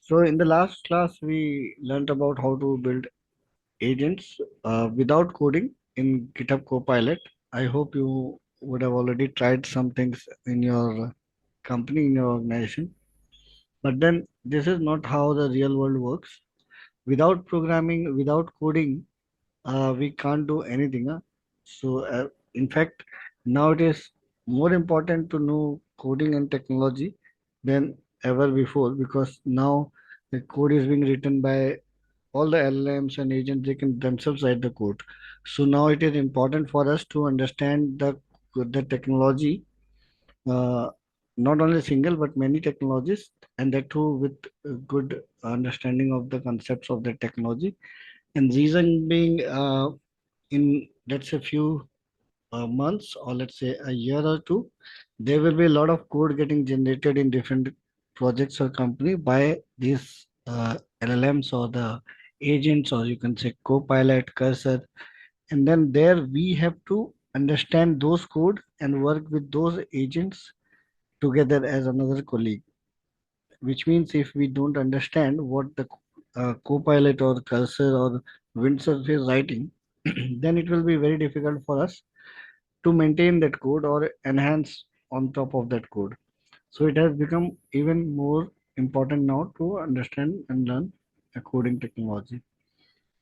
So in the last class, we learned about how to build agents without coding in GitHub Copilot. I hope you would have already tried some things in your company, in your organization. But then this is not how the real world works. Without programming, without coding, we can't do anything. In fact, now it is more important to know coding and technology than ever before because now the code is being written by all the LLMs and agents. They can themselves write the code. So now it is important for us to understand the technology, uh, not only single but many technologies, and that too with a good understanding of the concepts of the technology. And reason being, in let's say few months or let's say a year or two, there will be a lot of code getting generated in different projects or company by these LLMs or the agents, or you can say Copilot, Cursor. And then there we have to understand those code and work with those agents together as another colleague. Which means if we don't understand what the Copilot or Cursor or Windsurf is writing, then it will be very difficult for us to maintain that code or enhance on top of that code. So it has become even more important now to understand and learn a coding technology.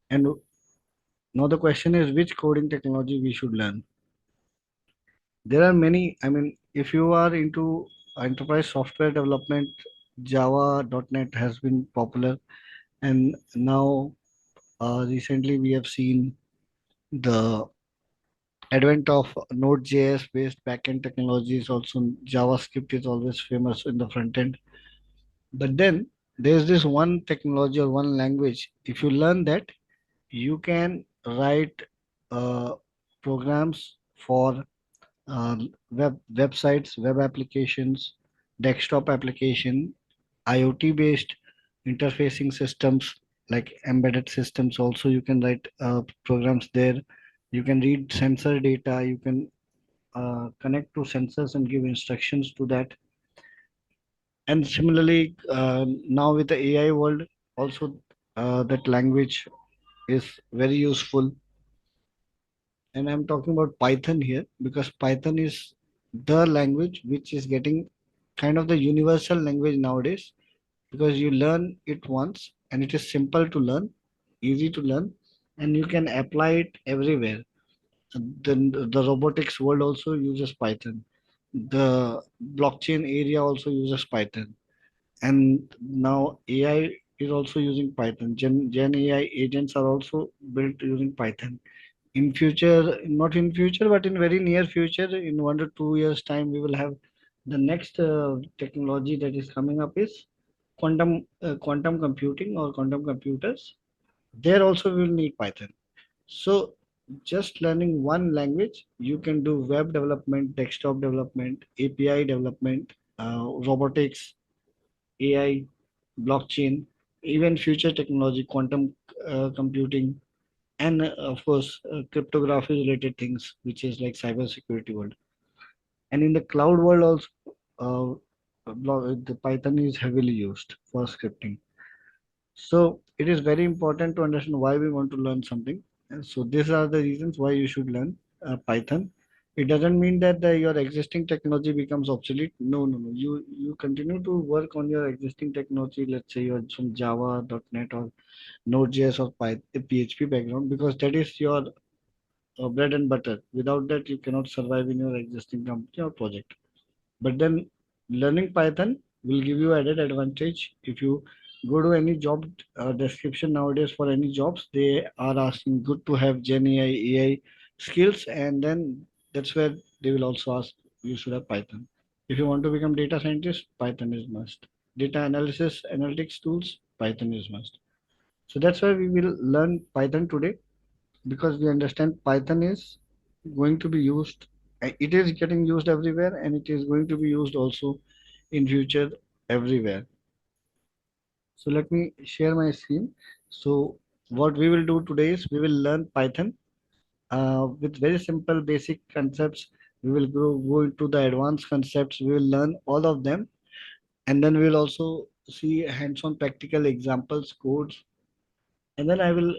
And now the question is which coding technology we should learn. There are many. I mean, if you are into enterprise software development, Java, .NET has been popular, and now recently we have seen the advent of Node.js based backend technologies. Also, JavaScript is always famous in the front end. But then there's this one technology or one language. If you learn that, you can write uh, programs for websites, web applications, desktop application, IoT based interfacing systems like embedded systems. Also, you can write programs there. You can read sensor data. You can connect to sensors and give instructions to that. And similarly, now with the AI world, also that language is very useful. And I'm talking about Python here because Python is the language which is getting kind of the universal language nowadays because you learn it once and it is simple to learn, easy to learn, and you can apply it everywhere. The robotics world also uses Python. The blockchain area also uses Python. And now AI is also using Python. Gen AI agents are also built using Python. In future, not in future, but in very near future, in 1 to 2 years time, we will have the next technology that is coming up is quantum computing or quantum computers. There also we will need Python. So just learning one language, you can do web development, desktop development, API development, robotics, AI, blockchain, even future technology, quantum computing, and of course, cryptography related things, which is like cyber security world. And in the cloud world also, the Python is heavily used for scripting. So it is very important to understand why we want to learn something. And so these are the reasons why you should learn Python. It doesn't mean that your existing technology becomes obsolete. No, no, no. You continue to work on your existing technology. Let's say you're from Java, .NET, or Node.js or Python, PHP background, because that is your bread and butter. Without that, you cannot survive in your existing company or project. But then learning Python will give you added advantage. If you go to any job description nowadays for any jobs, they are asking good to have Gen AI skills, and then that's where they will also ask you should have Python. If you want to become data scientist, Python is must. Data analysis, analytics tools, Python is must. So that's why we will learn Python today because we understand Python is going to be used. It is getting used everywhere, and it is going to be used also in future everywhere. So let me share my screen. So what we will do today is we will learn Python with very simple basic concepts. We will go into the advanced concepts. We will learn all of them, and then we will also see hands-on practical examples, codes, and then I will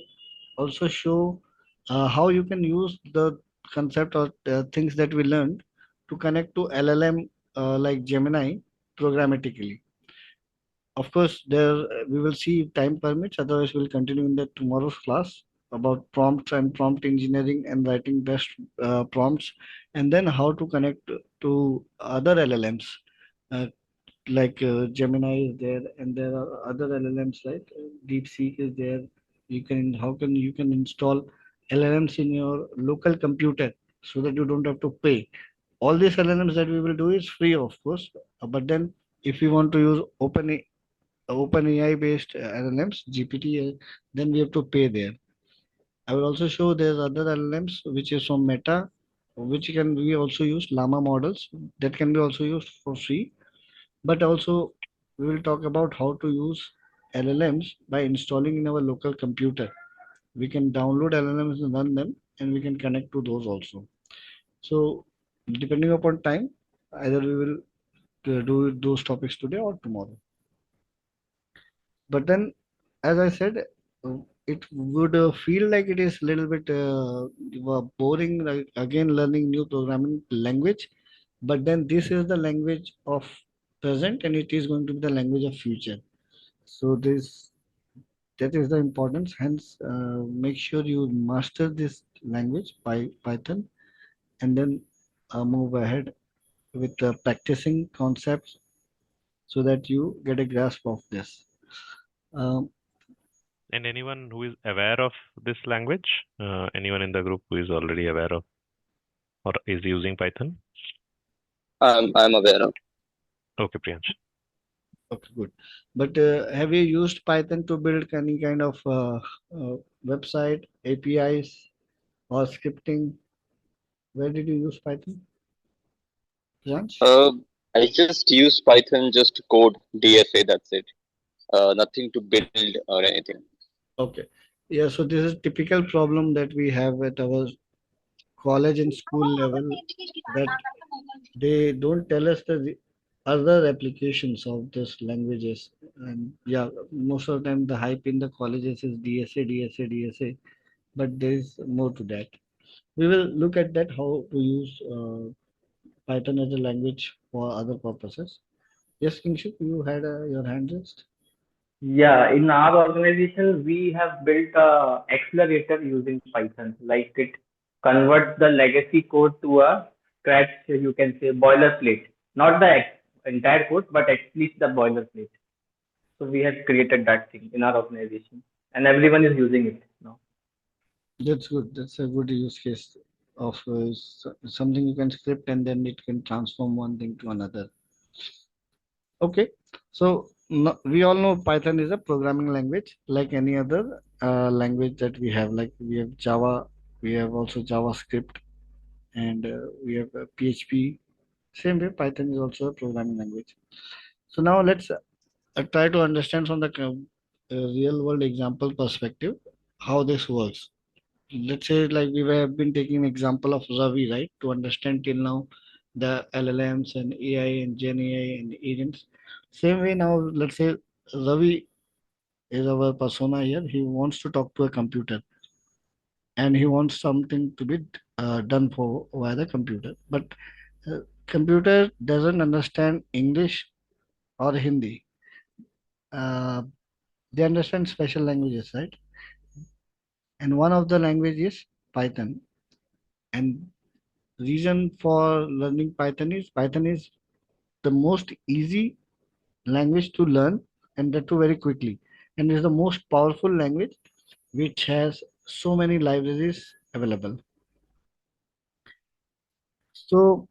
also show how you can use the concept or things that we learned to connect to LLM like Gemini programmatically. Of course, there we will see if time permits. Otherwise, we'll continue in the tomorrow's class about prompts and prompt engineering and writing best prompts, and then how to connect to other LLMs. Uh, like Gemini is there, and there are other LLMs like DeepSeek is there. You can how can you can install LLMs in your local computer so that you don't have to pay. All these LLMs that we will do is free, of course, but then if you want to use OpenAI based LLMs, GPT, then we have to pay there. I will also show there's other LLMs which is from Meta, which can we also use Llama models that can be also used for free. But also we will talk about how to use LLMs by installing in our local computer. We can download LLMs and run them, and we can connect to those also. So depending upon time, either we will do those topics today or tomorrow. But then, as I said, it would feel like it is a little bit boring, like again learning new programming language. But then this is the language of present, and it is going to be the language of future. So this that is the importance. Hence, make sure you master this language by Python, and then move ahead with practicing concepts so that you get a grasp of this. Um, And anyone who is aware of this language, anyone in the group who is already aware of or is using Python? I'm aware of. Okay, Priyansh. Okay, good. But have you used Python to build any kind of website, APIs, or scripting? Where did you use Python, Jansh? Uh, I just use Python just to code DSA. That's it. Nothing to build or anything. Okay. Yeah, so this is typical problem that we have at our college and school level, that they don't tell us the other applications of this languages. And yeah, most of the time the hype in the colleges is DSA, DSA, DSA, but there is more to that. We will look at that how to use Python as a language for other purposes. Yes, Kingship, you had your hand raised. Yeah, in our organization, we have built a accelerator using Python. Like it converts the legacy code to a scratch, you can say boilerplate. Not the entire code, but at least the boilerplate. So we have created that thing in our organization, and everyone is using it now. That's good. That's a good use case of something you can script and then it can transform one thing to another. Okay, so no, we all know Python is a programming language like any other language that we have. Like we have Java, we have also JavaScript, and we have PHP. Same way, Python is also a programming language. So now let's try to understand from the real world example perspective how this works. Let's say like we have been taking example of Ravi, right, to understand till now the LLMs and AI and Gen AI and agents. Same way now, let's say Ravi is our persona here. He wants to talk to a computer and he wants something to be done for via the computer. But uh, computer doesn't understand English or Hindi. Uh, they understand special languages, right? And one of the language is Python. And reason for learning Python is the most easy language to learn, and that too very quickly, and is the most powerful language which has so many libraries available. So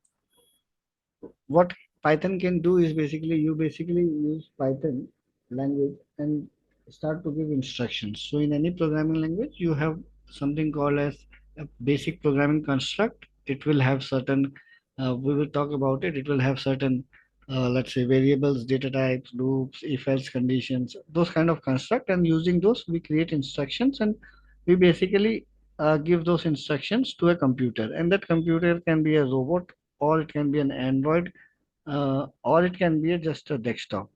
what Python can do is basically you basically use Python language and start to give instructions. So in any programming language, you have something called as a basic programming construct. It will have certain, we will talk about it. It will have certain, let's say variables, data types, loops, if else conditions, those kind of construct. And using those, we create instructions and we basically give those instructions to a computer. And that computer can be a robot or it can be an Android or it can be just a desktop.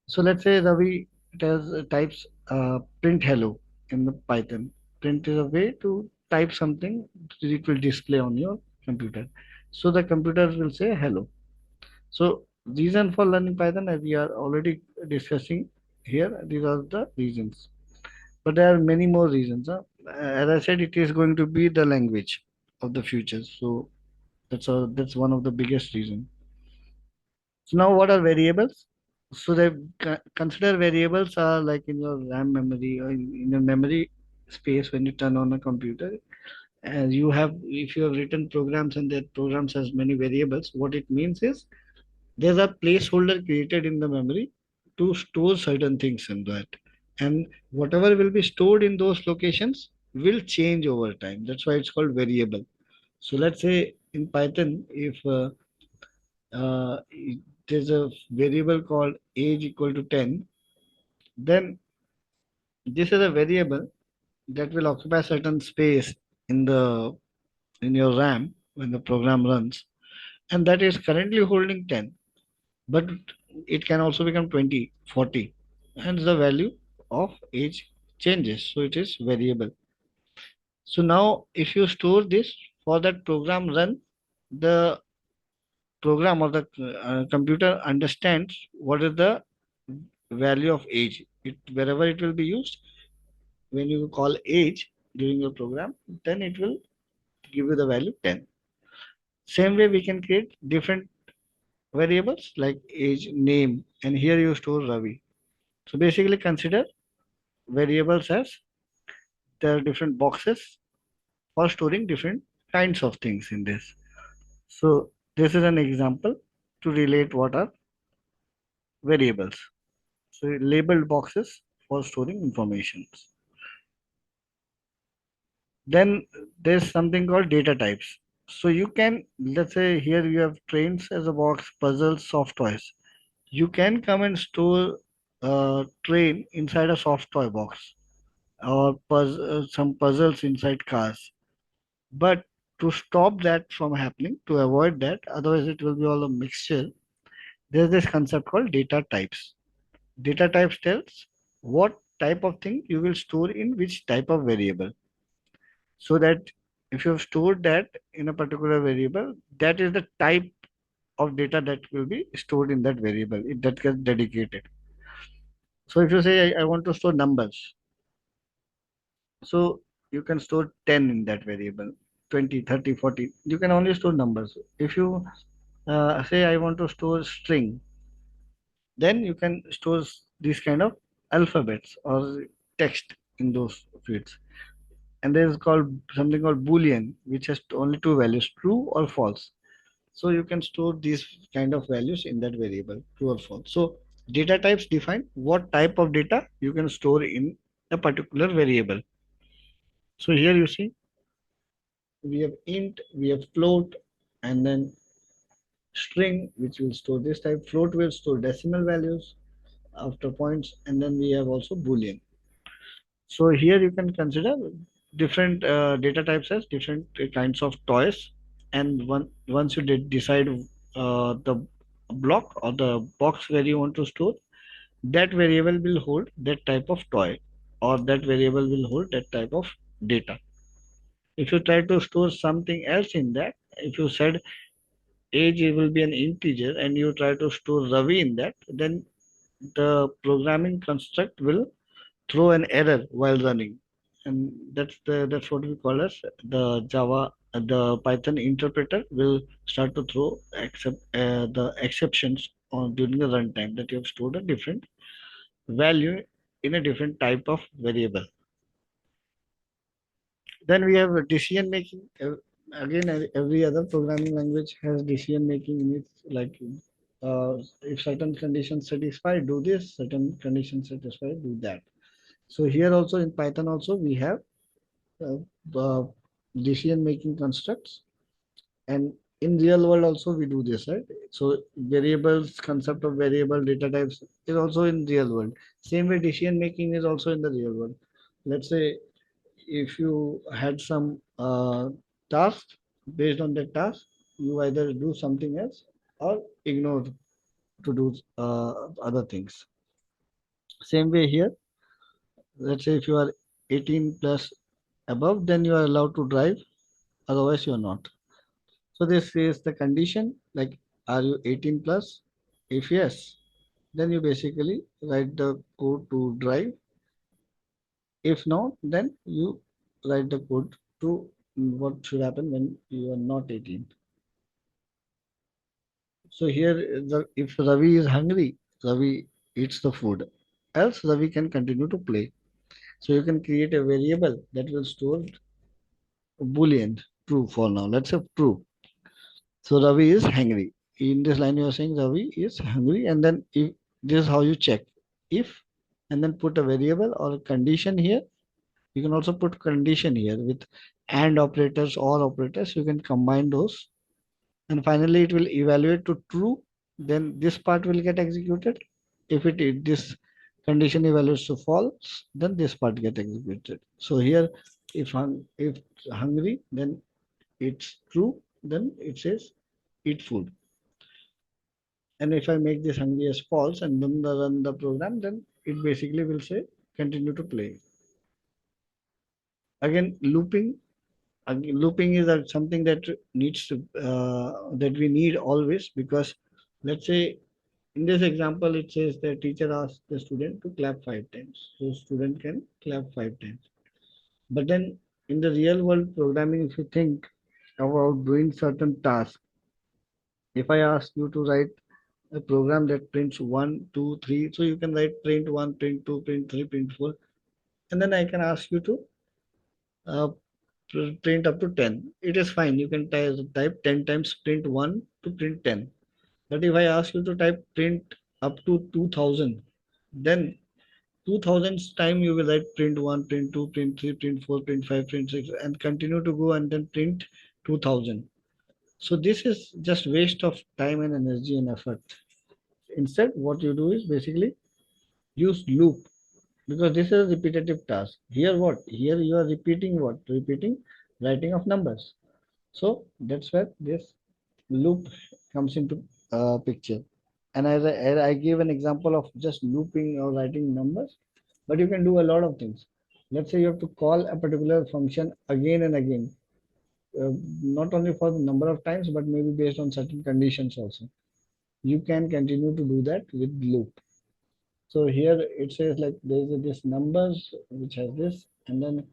So let's say Ravi, it has types print hello in the Python. Print is a way to type something, it will display on your computer. So the computer will say hello. So reason for learning Python, as we are already discussing here, these are the reasons. But there are many more reasons. As I said, it is going to be the language of the future. So that's one of the biggest reasons. So now what are variables? So they consider variables are like in your RAM memory or in your memory space when you turn on a computer. As you have, if you have written programs and that programs has many variables, what it means is there's a placeholder created in the memory to store certain things in that. And whatever will be stored in those locations will change over time. That's why it's called variable. So let's say in Python, if uh, there's a variable called age equal to 10, then this is a variable that will occupy certain space in the in your RAM when the program runs, and that is currently holding 10, but it can also become 20, 40, and the value of age changes, so it is variable. So now if you store this for that program run, the program or the computer understands what is the value of age. It wherever it will be used, when you call age during your program, then it will give you the value 10. Same way we can create different variables like age, name, and here you store Ravi. So basically consider variables as there are different boxes for storing different kinds of things in this. So this is an example to relate what are variables. So labeled boxes for storing information. Then there's something called data types. So you can, let's say here you have trains as a box, puzzles, soft toys. You can come and store a train inside a soft toy box or some puzzles inside cars. But to stop that from happening, to avoid that, otherwise it will be all a mixture, there's this concept called data types. Data types tells what type of thing you will store in which type of variable. So that if you have stored that in a particular variable, that is the type of data that will be stored in that variable that gets dedicated. So if you say I want to store numbers, so you can store 10 in that variable, 20, 30, 40. You can only store numbers. If you say I want to store string, then you can store these kind of alphabets or text in those fields. And there is called something called boolean, which has only two values, true or false. So you can store these kind of values in that variable, true or false. So data types define what type of data you can store in a particular variable. So here you see we have int, we have float, and then string, which will store this type. Float will store decimal values after points, and then we have also boolean. So here you can consider different data types as different kinds of toys, and once you decide the block or the box where you want to store, that variable will hold that type of toy, or that variable will hold that type of data. If you try to store something else in that, if you said age will be an integer and you try to store Ravi in that, then the programming construct will throw an error while running, and that's what we call as the Java, the Python interpreter will start to throw the exceptions on during the runtime that you have stored a different value in a different type of variable. Then we have decision making. Again, every other programming language has decision making in it. Like if certain conditions satisfy, do this. Certain conditions satisfy, do that. So here also in Python also we have uh, decision making constructs, and in real world also we do this, right? So variables, concept of variable, data types is also in real world. Same way decision making is also in the real world. Let's say if you had some task, based on that task you either do something else or ignore to do other things. Same way here, let's say if you are 18 plus above, then you are allowed to drive, otherwise you are not. So this is the condition, like, are you 18 plus? If yes, then you basically write the code to drive. If not, then you write the code to what should happen when you are not 18. So here, if Ravi is hungry, Ravi eats the food. Else Ravi can continue to play. So you can create a variable that will store Boolean true for now. Let's say true. So Ravi is hungry. In this line, you are saying Ravi is hungry, and then if this is how you check if, and then put a variable or a condition here. You can also put condition here with and operators or operators. You can combine those, and finally it will evaluate to true. Then this part will get executed. If this condition evaluates to false, then this part get executed. So here, if hungry, then it's true. Then it says eat food. And if I make this hungry as false and then run the program, then it basically will say continue to play. Again, looping is something that needs to that we need always, because let's say in this example it says the teacher asks the student to clap 5 times, so student can clap 5 times. But then in the real world programming, if you think about doing certain tasks, if I ask you to write a program that prints 1 2 3, so you can write print 1, print 2, print 3, print 4, and then I can ask you to uh, print up to 10. It is fine, you can type 10 times print 1 to print 10. But if I ask you to type print up to 2000, then 2000's time you will write print 1, print 2, print 3, print 4, print 5, print 6, and continue to go and then print 2000. So this is just waste of time and energy and effort. Instead, what you do is basically use loop, because this is a repetitive task. Here what? Here you are repeating what? Repeating writing of numbers. So that's where this loop comes into picture. And I gave an example of just looping or writing numbers, but you can do a lot of things. Let's say you have to call a particular function again and again, not only for the number of times, but maybe based on certain conditions also. You can continue to do that with loop. So here it says like there is this numbers which has this, and then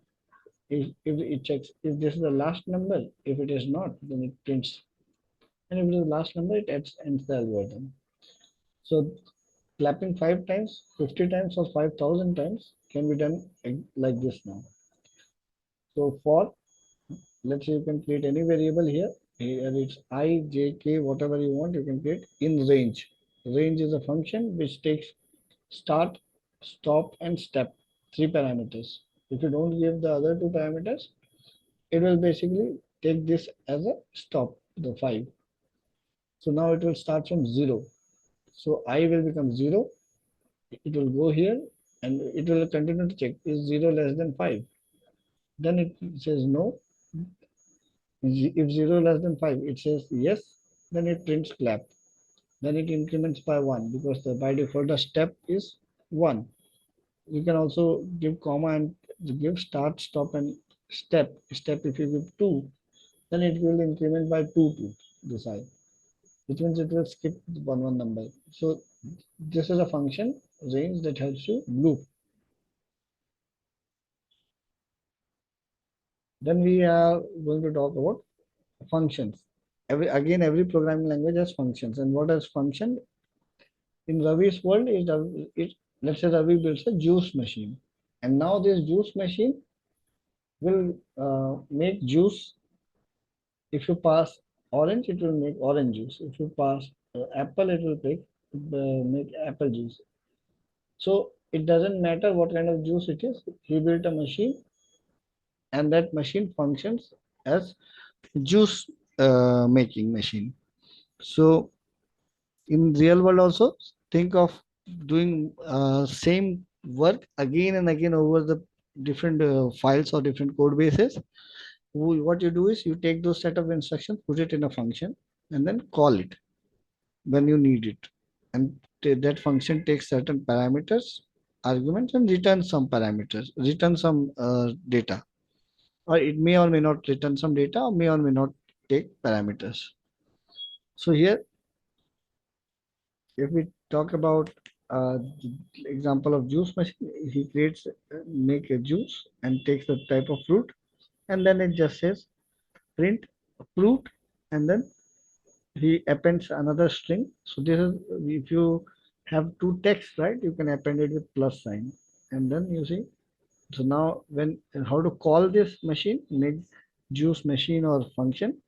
if it checks if this is the last number. If it is not, then it prints, and if it is the last number, it ends the algorithm. So clapping 5 times, 50 times, or 5,000 times can be done like this now. So for, let's say you can create any variable here. Here it's I, j, k, whatever you want, you can create in range. Range is a function which takes start, stop, and step, 3 parameters. If you don't give the other 2 parameters, it will basically take this as a stop, the 5. So now it will start from 0. So I will become 0. It will go here and it will continue to check is 0 less than 5. Then it says no. If 0 less than 5, it says yes. Then it prints clap. Then it increments by 1, because by default the step is 1. You can also give comma and give start, stop, and step. Step, if you give 2, then it will increment by 2 to this I, which means it will skip one number. So this is a function range that helps you loop. Then we are going to talk about functions. Every programming language has functions, and what is function in Ravi's world is let's say Ravi builds a juice machine, and now this juice machine will make juice. If you pass orange, it will make orange juice. If you pass apple, it will make apple juice. So it doesn't matter what kind of juice it is. He built a machine, and that machine functions as juice making machine. So in real world also, think of doing same work again and again over the different files or different code bases. What you do is you take those set of instructions, put it in a function, and then call it when you need it, and that function takes certain parameters, arguments and return some parameters, return some data, or it may or may not return some data, or may not take parameters. So here, if we talk about the example of juice machine, he creates make a juice and takes the type of fruit, and then it just says print fruit, and then he appends another string. So this is, if you have two texts, right, you can append it with plus sign, and then you see. So now when how to call this machine, make juice machine or function,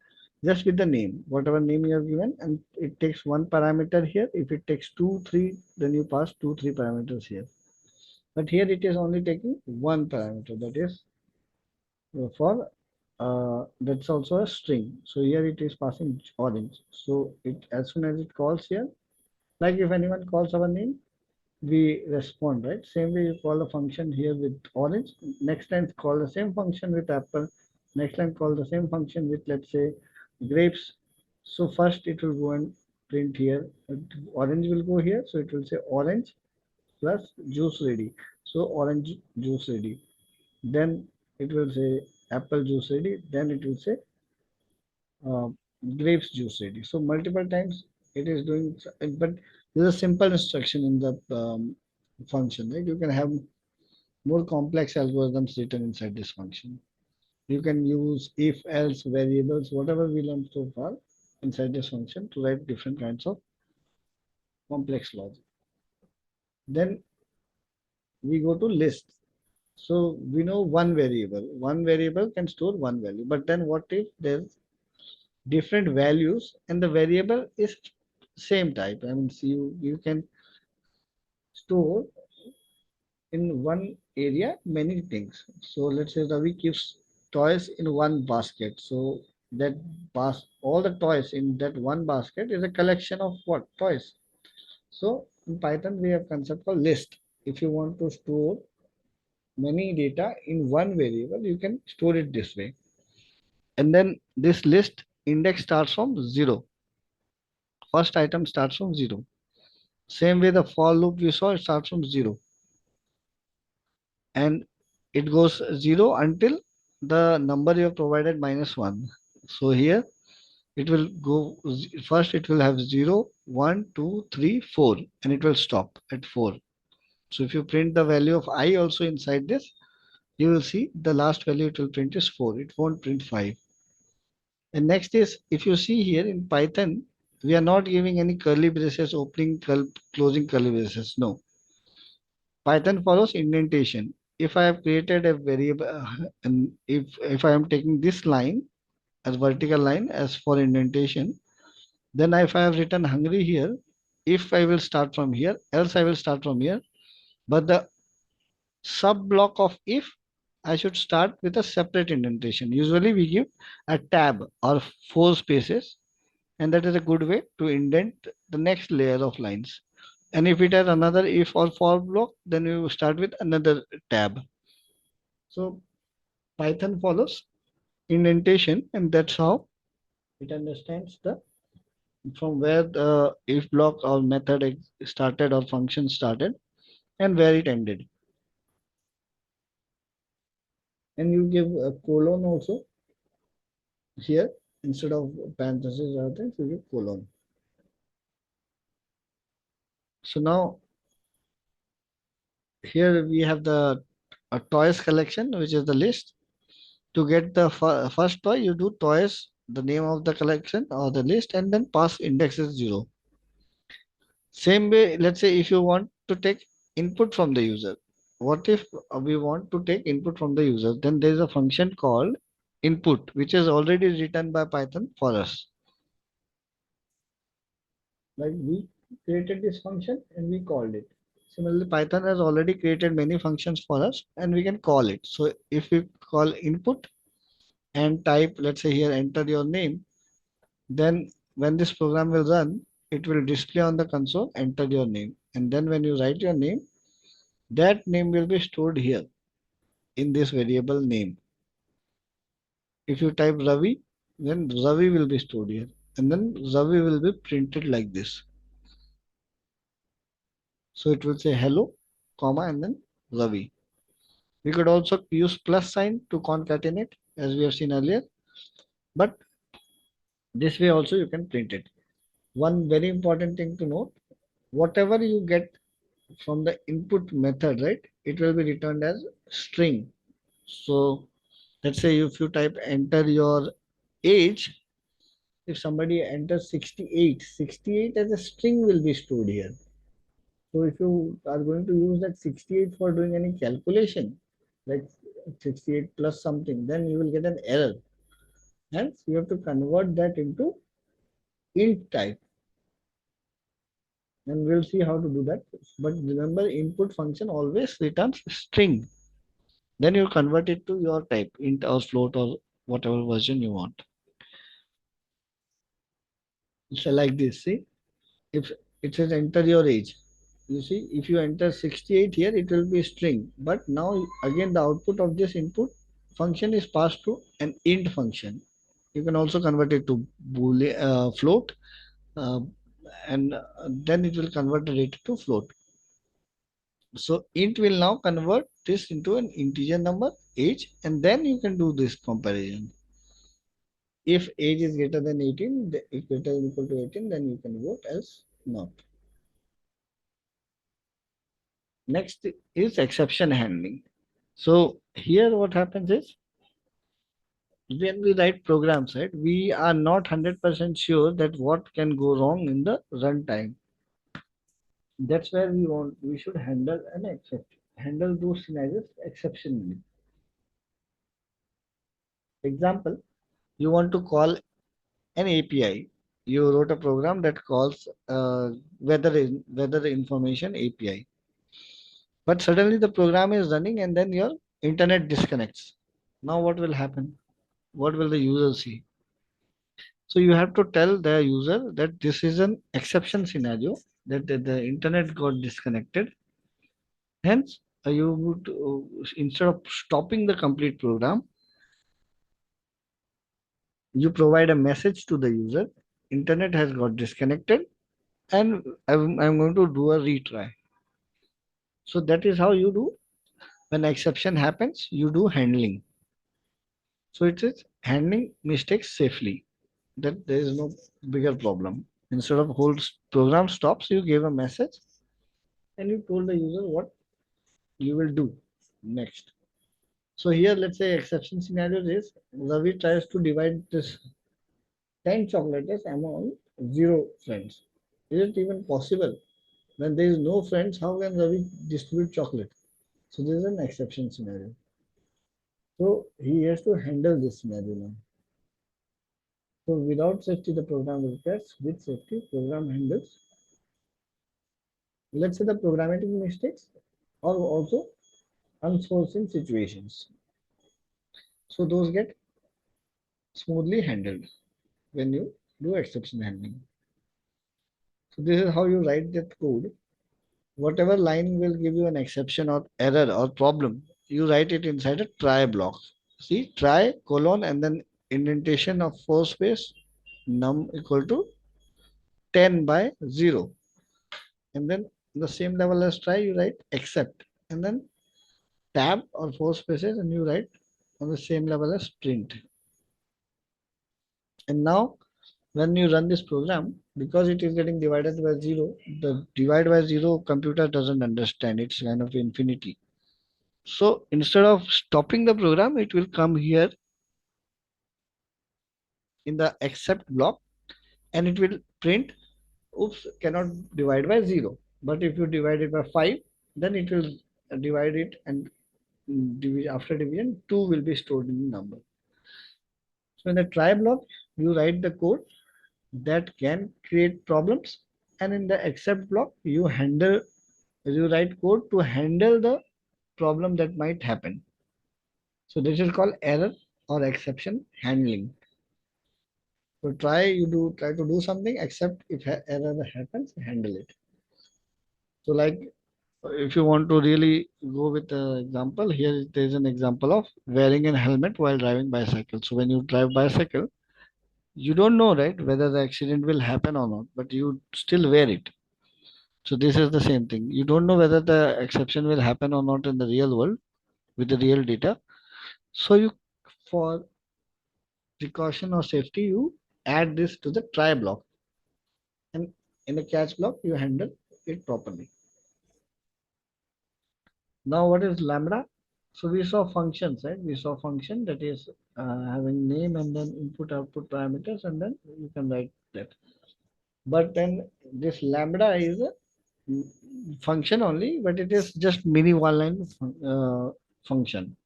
just with the name, whatever name you have given, and it takes one parameter here. If it takes two, three, then you pass two, three parameters here. But here it is only taking one parameter, that is for that's also a string. So here it is passing orange. So it, as soon as it calls here, like if anyone calls our name, we respond, right? Same way you call the function here with orange. Next time call the same function with apple. Next time call the same function with, let's say, grapes. So first it will go and print here. Orange will go here. So it will say orange plus juice ready. So orange juice ready. Then it will say apple juice ready. Then it will say uh, grapes juice ready. So multiple times it is doing, but there's a simple instruction in the function, right? You can have more complex algorithms written inside this function. You can use if else variables, whatever we learned so far inside this function to write different kinds of complex logic. Then we go to list. So we know one variable can store one value, but then what if there's different values and the variable is same type? I mean, so you can store in one area many things. So let's say Ravi keeps toys in one basket. So that all the toys in that one basket is a collection of what? Toys. So in Python we have concept called list. If you want to store many data in one variable, you can store it this way. And then this list index starts from 0. First item starts from 0. Same way the for loop we saw, it starts from 0. And it goes 0 until the number you have provided -1. So here it will go, first it will have 0, 1, 2, 3, 4, and it will stop at 4. So if you print the value of I also inside this, you will see the last value it will print is 4. It won't print 5. And next is, if you see here in Python, we are not giving any curly braces, opening, closing curly braces. No. Python follows indentation. If I have created a variable, and if I am taking this line as vertical line as for indentation, then if I have written hungry here, if I will start from here, else I will start from here. But the sub block of if, I should start with a separate indentation. Usually we give a tab or 4 spaces, and that is a good way to indent the next layer of lines. And if it has another if or for block, then you start with another tab. So Python follows indentation, and that's how it understands the from where the if block or method started or function started and where it ended. And you give a colon also here instead of parentheses or other things, you give colon. So now here we have the a toys collection, which is the list. To get the first toy, you do toys, the name of the collection or the list, and then pass index is 0. Same way, let's say if you want to take input from the user. What if we want to take input from the user? Then there is a function called input, which is already written by Python for us. Like we created this function and we called it. Similarly, Python has already created many functions for us and we can call it. So if we call input and type, let's say here, enter your name, then when this program will run, it will display on the console, enter your name. And then when you write your name, that name will be stored here in this variable name. If you type Ravi, then Ravi will be stored here. And then Ravi will be printed like this. So it will say hello. comma, and then Ravi. We could also use plus sign to concatenate as we have seen earlier, but this way also you can print it. One very important thing to note, whatever you get from the input method, right, it will be returned as string. So let's say if you type enter your age, if somebody enters 68, 68 as a string will be stored here. So if you are going to use that 68 for doing any calculation, like 68 plus something, then you will get an error. Hence, you have to convert that into int type. And we'll see how to do that. But remember, input function always returns string. Then you convert it to your type, int or float or whatever version you want. So like this, see, if it says enter your age, you see, if you enter 68 here, it will be string. But now again, the output of this input function is passed to an int function. You can also convert it to boolean float, uh, and then it will convert the data to float. So int will now convert this into an integer number, age, and then you can do this comparison. If age is greater than 18, if greater than equal to 18, then you can vote as not. Next is exception handling. So here what happens is when we write programs, right, we are not 100% sure that what can go wrong in the runtime. That's where we should handle an exception, handle those scenarios exceptionally. Example, you want to call an API. You wrote a program that calls weather information API. But suddenly the program is running and then your internet disconnects. Now what will happen? What will the user see? So you have to tell the user that this is an exception scenario, that the internet got disconnected. Hence, you would instead of stopping the complete program, you provide a message to the user. Internet has got disconnected, and I'm going to do a retry. So that is how you do. When exception happens, you do handling. So it is handling mistakes safely. That there is no bigger problem. Instead of whole program stops, you gave a message and you told the user what you will do next. So here, let's say exception scenario is Ravi tries to divide this 10 chocolates among 0 friends. Is it even possible? When there is no friends, how can Ravi distribute chocolate? So this is an exception scenario. So he has to handle this scenario now. So without safety, the program will crash. With safety, program handles. Let's say the programmatic mistakes or also unforeseen situations. So those get smoothly handled when you do exception handling. So this is how you write that code. Whatever line will give you an exception or error or problem, you write it inside a try block. See, try colon and then indentation of 4 space num equal to 10 by 0. And then the same level as try, you write except. And then tab or 4 spaces and you write on the same level as print. And now when you run this program, because it is getting divided by 0, the divide by 0 computer doesn't understand. It's kind of infinity. So instead of stopping the program, it will come here in the except block and it will print, oops, cannot divide by 0. But if you divide it by 5, then it will divide it and after division, 2 will be stored in the number. So in the try block, you write the code that can create problems, and in the except block, you write code to handle the problem that might happen. So this is called error or exception handling. So try to do something, except if error happens, handle it. So like if you want to really go with the example, here there is an example of wearing a helmet while driving bicycle. So when you drive bicycle, you don't know, right, whether the accident will happen or not, but you still wear it. So this is the same thing. You don't know whether the exception will happen or not in the real world with the real data. So you, for precaution or safety, you add this to the try block, and in the catch block you handle it properly. Now what is lambda? So we saw functions, right? We saw function that is having name and then input output parameters, and then you can write that. But then this lambda is a function only, but it is just mini one line function.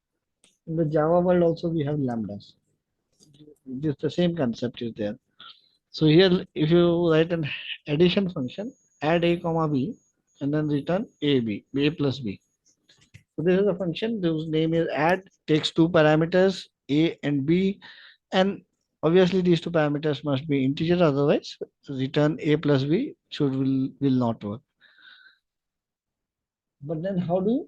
In the Java world also we have lambdas. This the same concept is there. So here if you write an addition function, add a comma b and then return a plus b. So this is a function whose name is add, takes two parameters a and b, and obviously these two parameters must be integer, otherwise return a plus b will not work. But then how do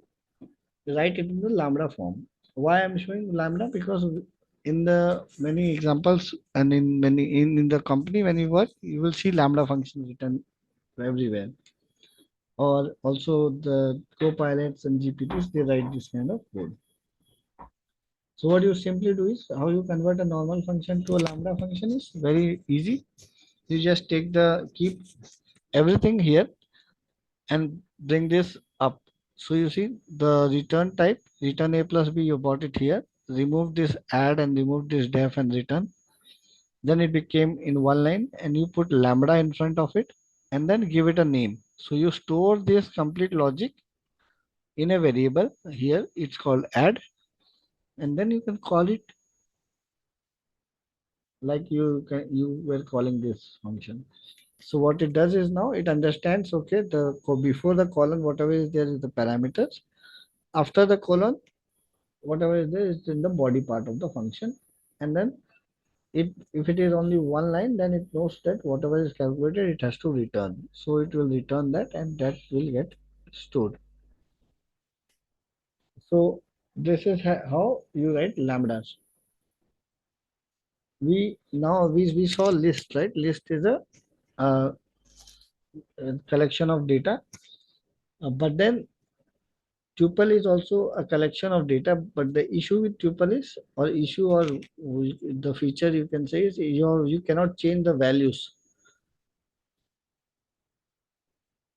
you write it in the lambda form? Why I'm showing lambda? Because in the many examples and in many in the company when you work, you will see lambda function written everywhere. Or also the co-pilots and GPTs, they write this kind of code. So what you simply do is how you convert a normal function to a lambda function is very easy. You just take the keep everything here and bring this up. So you see the return type, return a plus b, you bought it here. Remove this add and remove this def and return. Then it became in one line and you put lambda in front of it and then give it a name. So you store this complete logic in a variable. Here it's called add, and then you can call it like you were calling this function. So what it does is now it understands, okay, before the colon whatever is there is the parameters, after the colon whatever is there is in the body part of the function, and then if it is only one line, then it knows that whatever is calculated it has to return, so it will return that and that will get stored. So this is how you write lambdas. We saw list, right? List is uh, a collection of data, but then tuple is also a collection of data, but the issue with tuple is, or issue or the feature you can say is you cannot change the values.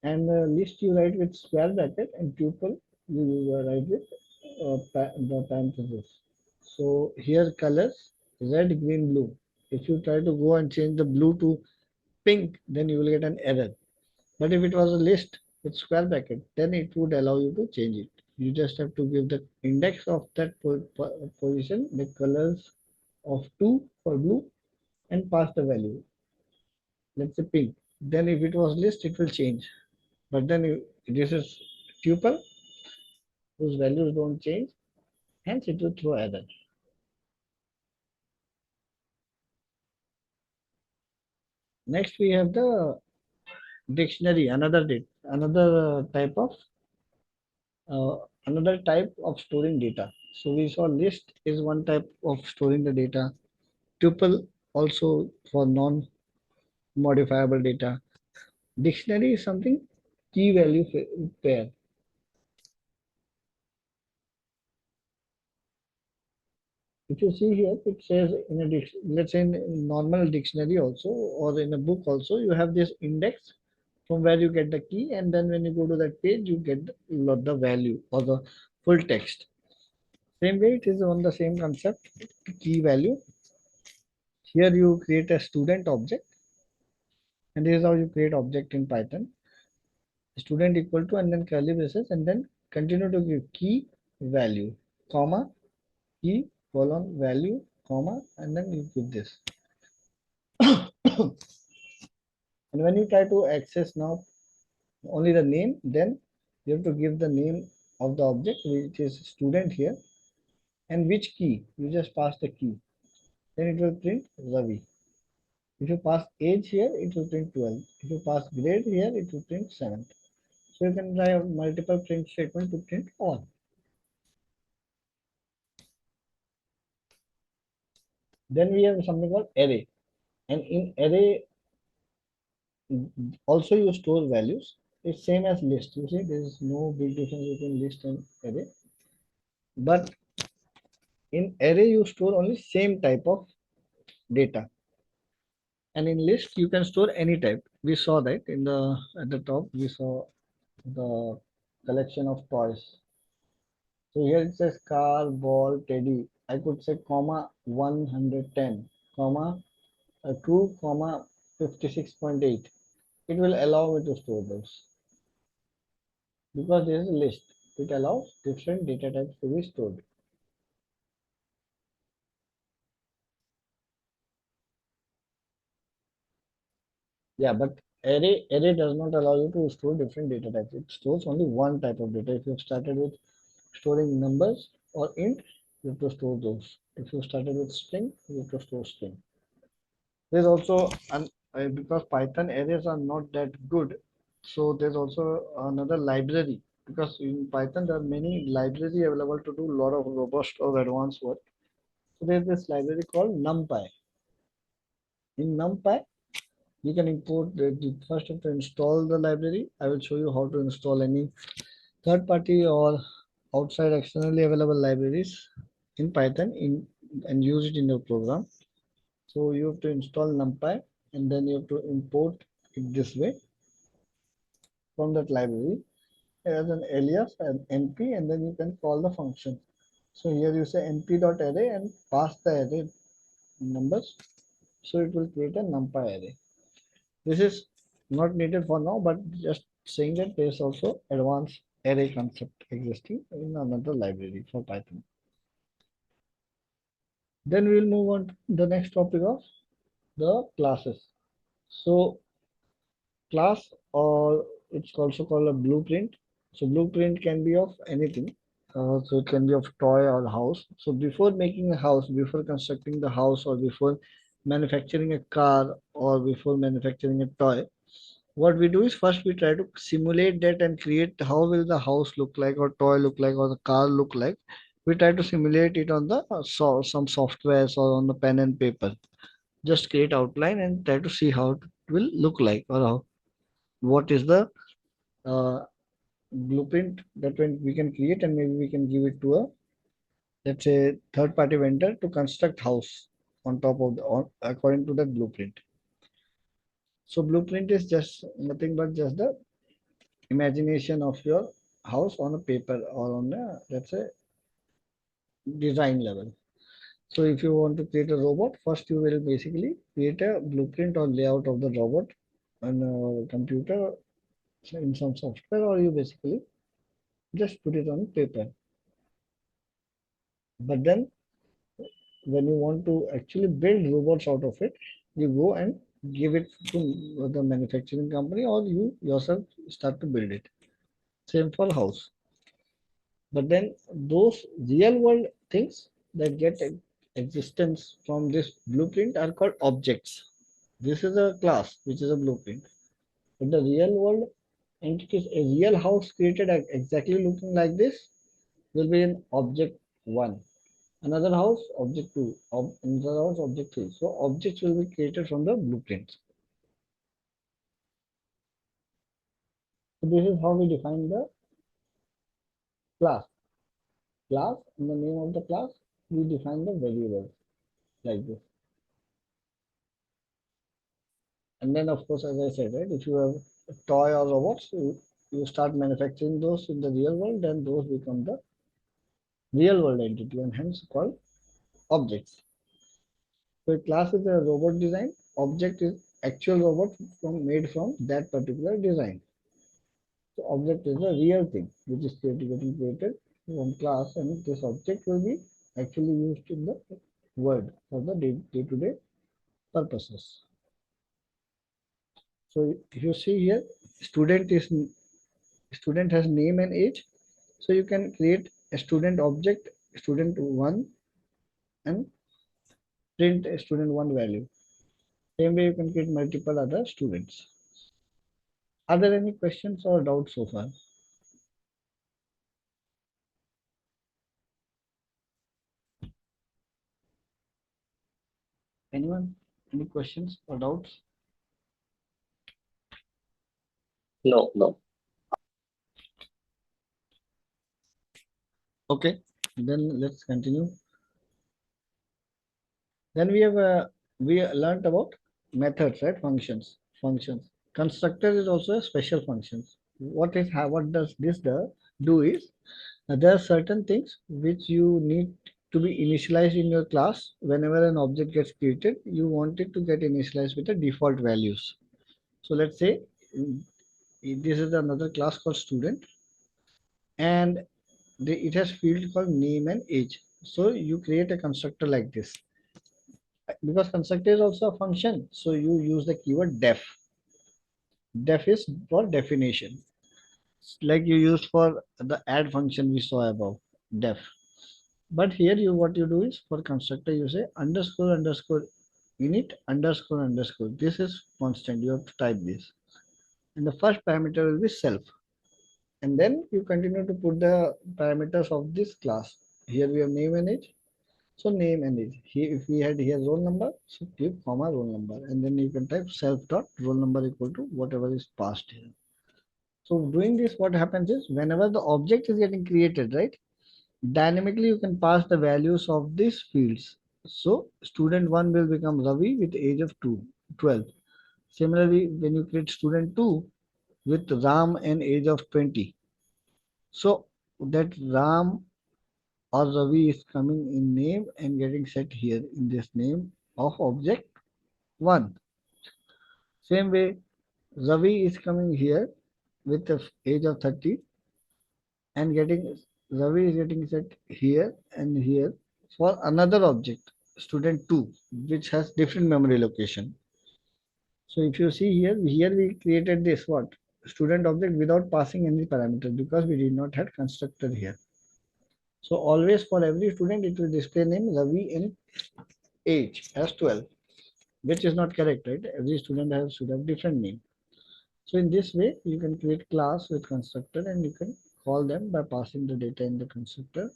And list you write with square bracket and tuple you write with the parentheses. So here colors red, green, blue. If you try to go and change the blue to pink, then you will get an error. But if it was a list with square bracket, then it would allow you to change it. You just have to give the index of that position, the colors of 2 for blue, and pass the value. Let's say pink. Then if it was list, it will change. But then this is tuple whose values don't change, hence it will throw error. Next we have the dictionary, uh, another type of storing data. So we saw list is one type of storing the data. Tuple also for non-modifiable data. Dictionary is something key value pair. If you see here, it says in a let's say in a normal dictionary also, or in a book also, you have this index from where you get the key, and then when you go to that page, you get the value or the full text. Same way, it is on the same concept, key value. Here you create a student object, and this is how you create object in Python. Student equal to and then curly braces, and then continue to give key value, comma, key colon value, comma, and then you give this. And when you try to access now only the name, then you have to give the name of the object, which is student here, and which key. You just pass the key. Then it will print Ravi. If you pass age here, it will print 12. If you pass grade here, it will print 7. So you can try multiple print statement to print all. Then we have something called array. And in array, also you store values. It's same as list. You see, there is no big difference between list and array. But in array, you store only same type of data. And in list, you can store any type. We saw that in the at the top, we saw the collection of toys. So here it says car, ball, teddy. I could say comma 110, comma 2, comma 56.8. It will allow me to store those because there is a list. It allows different data types to be stored. Yeah, but array does not allow you to store different data types. It stores only one type of data. If you have started with storing numbers or int, you have to store those. If you started with string, you have to store string. There's also because Python arrays are not that good, so there's also another library, because in Python there are many library available to do a lot of robust or advanced work. So there's this library called NumPy. In NumPy, you can import the first have to install the library. I will show you how to install any third party or outside externally available libraries in Python and use it in your program. So you have to install NumPy and then you have to import it this way from that library as an alias and np, and then you can call the function. So here you say np.array and pass the array numbers. So it will create a NumPy array. This is not needed for now, but just saying that there is also advanced array concept existing in another library for Python. Then we will move on to the next topic of the classes. So class, or it's also called a blueprint. So blueprint can be of anything. So it can be of toy or house. So before making a house, before constructing the house, or before manufacturing a car, or before manufacturing a toy, what we do is first we try to simulate that and create how will the house look like, or toy look like, or the car look like. We try to simulate it on the some softwares or on the pen and paper. Just create outline and try to see how it will look like, or how, what is the uh, blueprint that we can create, and maybe we can give it to a, let's say, third party vendor to construct house on top of the according to that blueprint. So blueprint is just nothing but just the imagination of your house on a paper or on a, let's say, design level. So if you want to create a robot, first you will basically create a blueprint or layout of the robot on a computer in some software, or you basically just put it on paper. But then when you want to actually build robots out of it, you go and give it to the manufacturing company, or you yourself start to build it. Same for house. But then those real world things that get existence from this blueprint are called objects. This is a class, which is a blueprint. But the real world entities, a real house created exactly looking like this, will be in object 1. Another house, object 2. Another house, object 3. So objects will be created from the blueprints. So this is how we define the class. Class, in the name of the class, we define the variables like this. And then, of course, as I said, right, if you have a toy or robots, you start manufacturing those in the real world, then those become the real world entity and hence called objects. So a class is a robot design. Object is actual robot made from that particular design. So object is a real thing which is getting created from class, and this object will be actually used in the world for the day-to-day purposes. So if you see here, student has name and age. So you can create a student object, student one, and print a student one value. Same way you can create multiple other students. Are there any questions or doubts so far? Anyone? Any questions or doubts? No, no. Okay, then let's continue. Then we learned about methods, right? Functions. Constructor is also a special functions. What does this do is there are certain things which you need to be initialized in your class. Whenever an object gets created, you want it to get initialized with the default values. So let's say this is another class called student, and it has field called name and age. So you create a constructor like this. Because constructor is also a function, so you use the keyword def is for definition, like you used for the add function we saw above, def. But here you what you do is for constructor you say underscore underscore init underscore underscore, this is constant, you have to type this, and the first parameter will be self, and then you continue to put the parameters of this class. Here we have name and age. So name and age. Here, if we had here roll number, so give comma roll number, and then you can type self dot roll number equal to whatever is passed here. So doing this, what happens is whenever the object is getting created, right, dynamically you can pass the values of these fields. So student one will become Ravi with age of 12. Similarly, when you create student two with Ram and age of 20, so that Ram or Ravi is coming in name and getting set here in this name of object 1. Same way, Ravi is coming here with the age of 30 and getting Ravi is getting set here and here for another object, student 2, which has different memory location. So if you see here we created this what? Student object without passing any parameter because we did not have constructor here. So always for every student it will display name Ravi and age as 12, which is not correct, right? Every student should have different name. So in this way, you can create class with constructor and you can call them by passing the data in the constructor.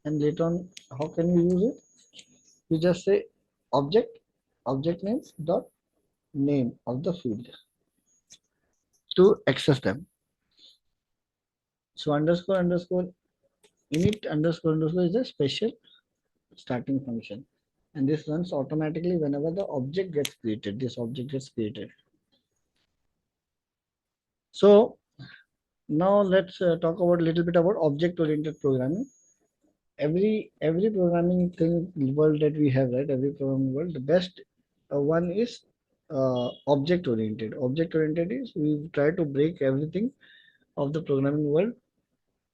And later on, how can you use it? You just say object names dot name of the field to access them. So underscore underscore init underscore underscore is a special starting function. And this runs automatically whenever the object gets created. This object gets created. So now let's talk about a little bit about object-oriented programming. Every programming thing world that we have, right? Every programming world, the best one is object-oriented. Object-oriented is we try to break everything of the programming world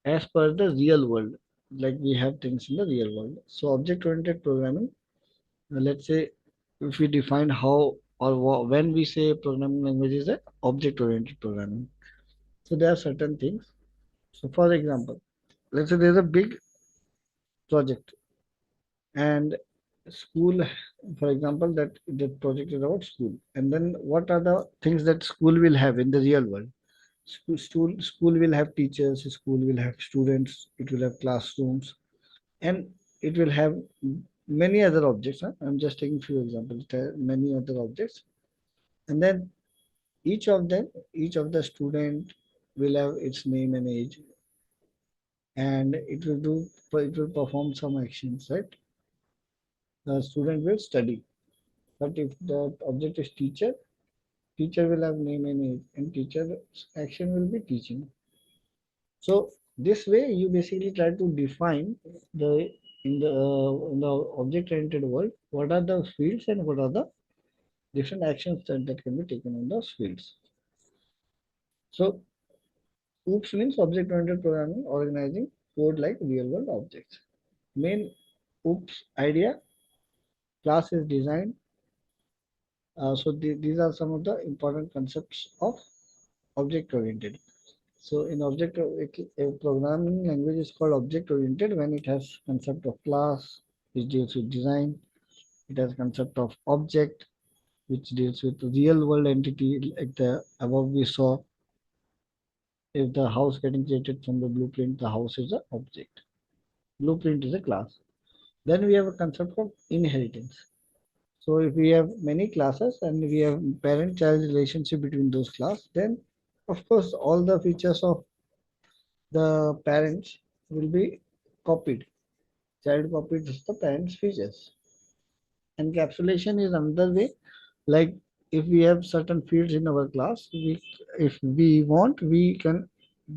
as per the real world, like we have things in the real world. So object-oriented programming, let's say if we define how or when we say programming language is a object-oriented programming. So there are certain things. So for example, let's say there's a big project and school, for example, that project is about school, and then what are the things that school will have in the real world? School will have teachers, school will have students, it will have classrooms, and it will have many other objects, huh? I'm just taking few examples. There are many other objects, and then each of the student will have its name and age, and it will perform some actions, right? The student will study. But if the object is teacher, teacher will have name and age, and teacher's action will be teaching. So this way, you basically try to define the in the object-oriented world what are the fields and what are the different actions that can be taken on those fields. So OOPS means object-oriented programming, organizing code like real-world objects. Main OOPS idea: class is designed. These are some of the important concepts of object-oriented. So in a programming language is called object-oriented when it has concept of class, which deals with design. It has concept of object, which deals with real-world entity, like the above we saw. If the house getting created from the blueprint, the house is an object. Blueprint is a class. Then we have a concept of inheritance. So if we have many classes and we have parent-child relationship between those classes, then of course all the features of the parents will be copied. Child copied the parent's features. Encapsulation is another way. Like if we have certain fields in our class, if we want, we can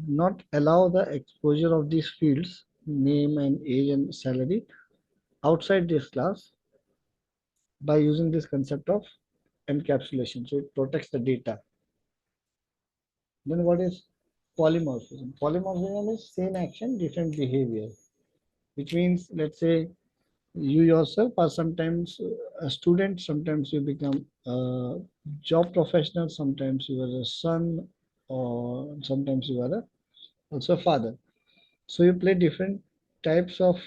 not allow the exposure of these fields, name and age and salary, outside this class by using this concept of encapsulation. So it protects the data. Then what is polymorphism? Polymorphism is same action, different behavior, which means, let's say, you yourself are sometimes a student, sometimes you become a job professional, sometimes you are a son, or sometimes you are also a father. So you play different types of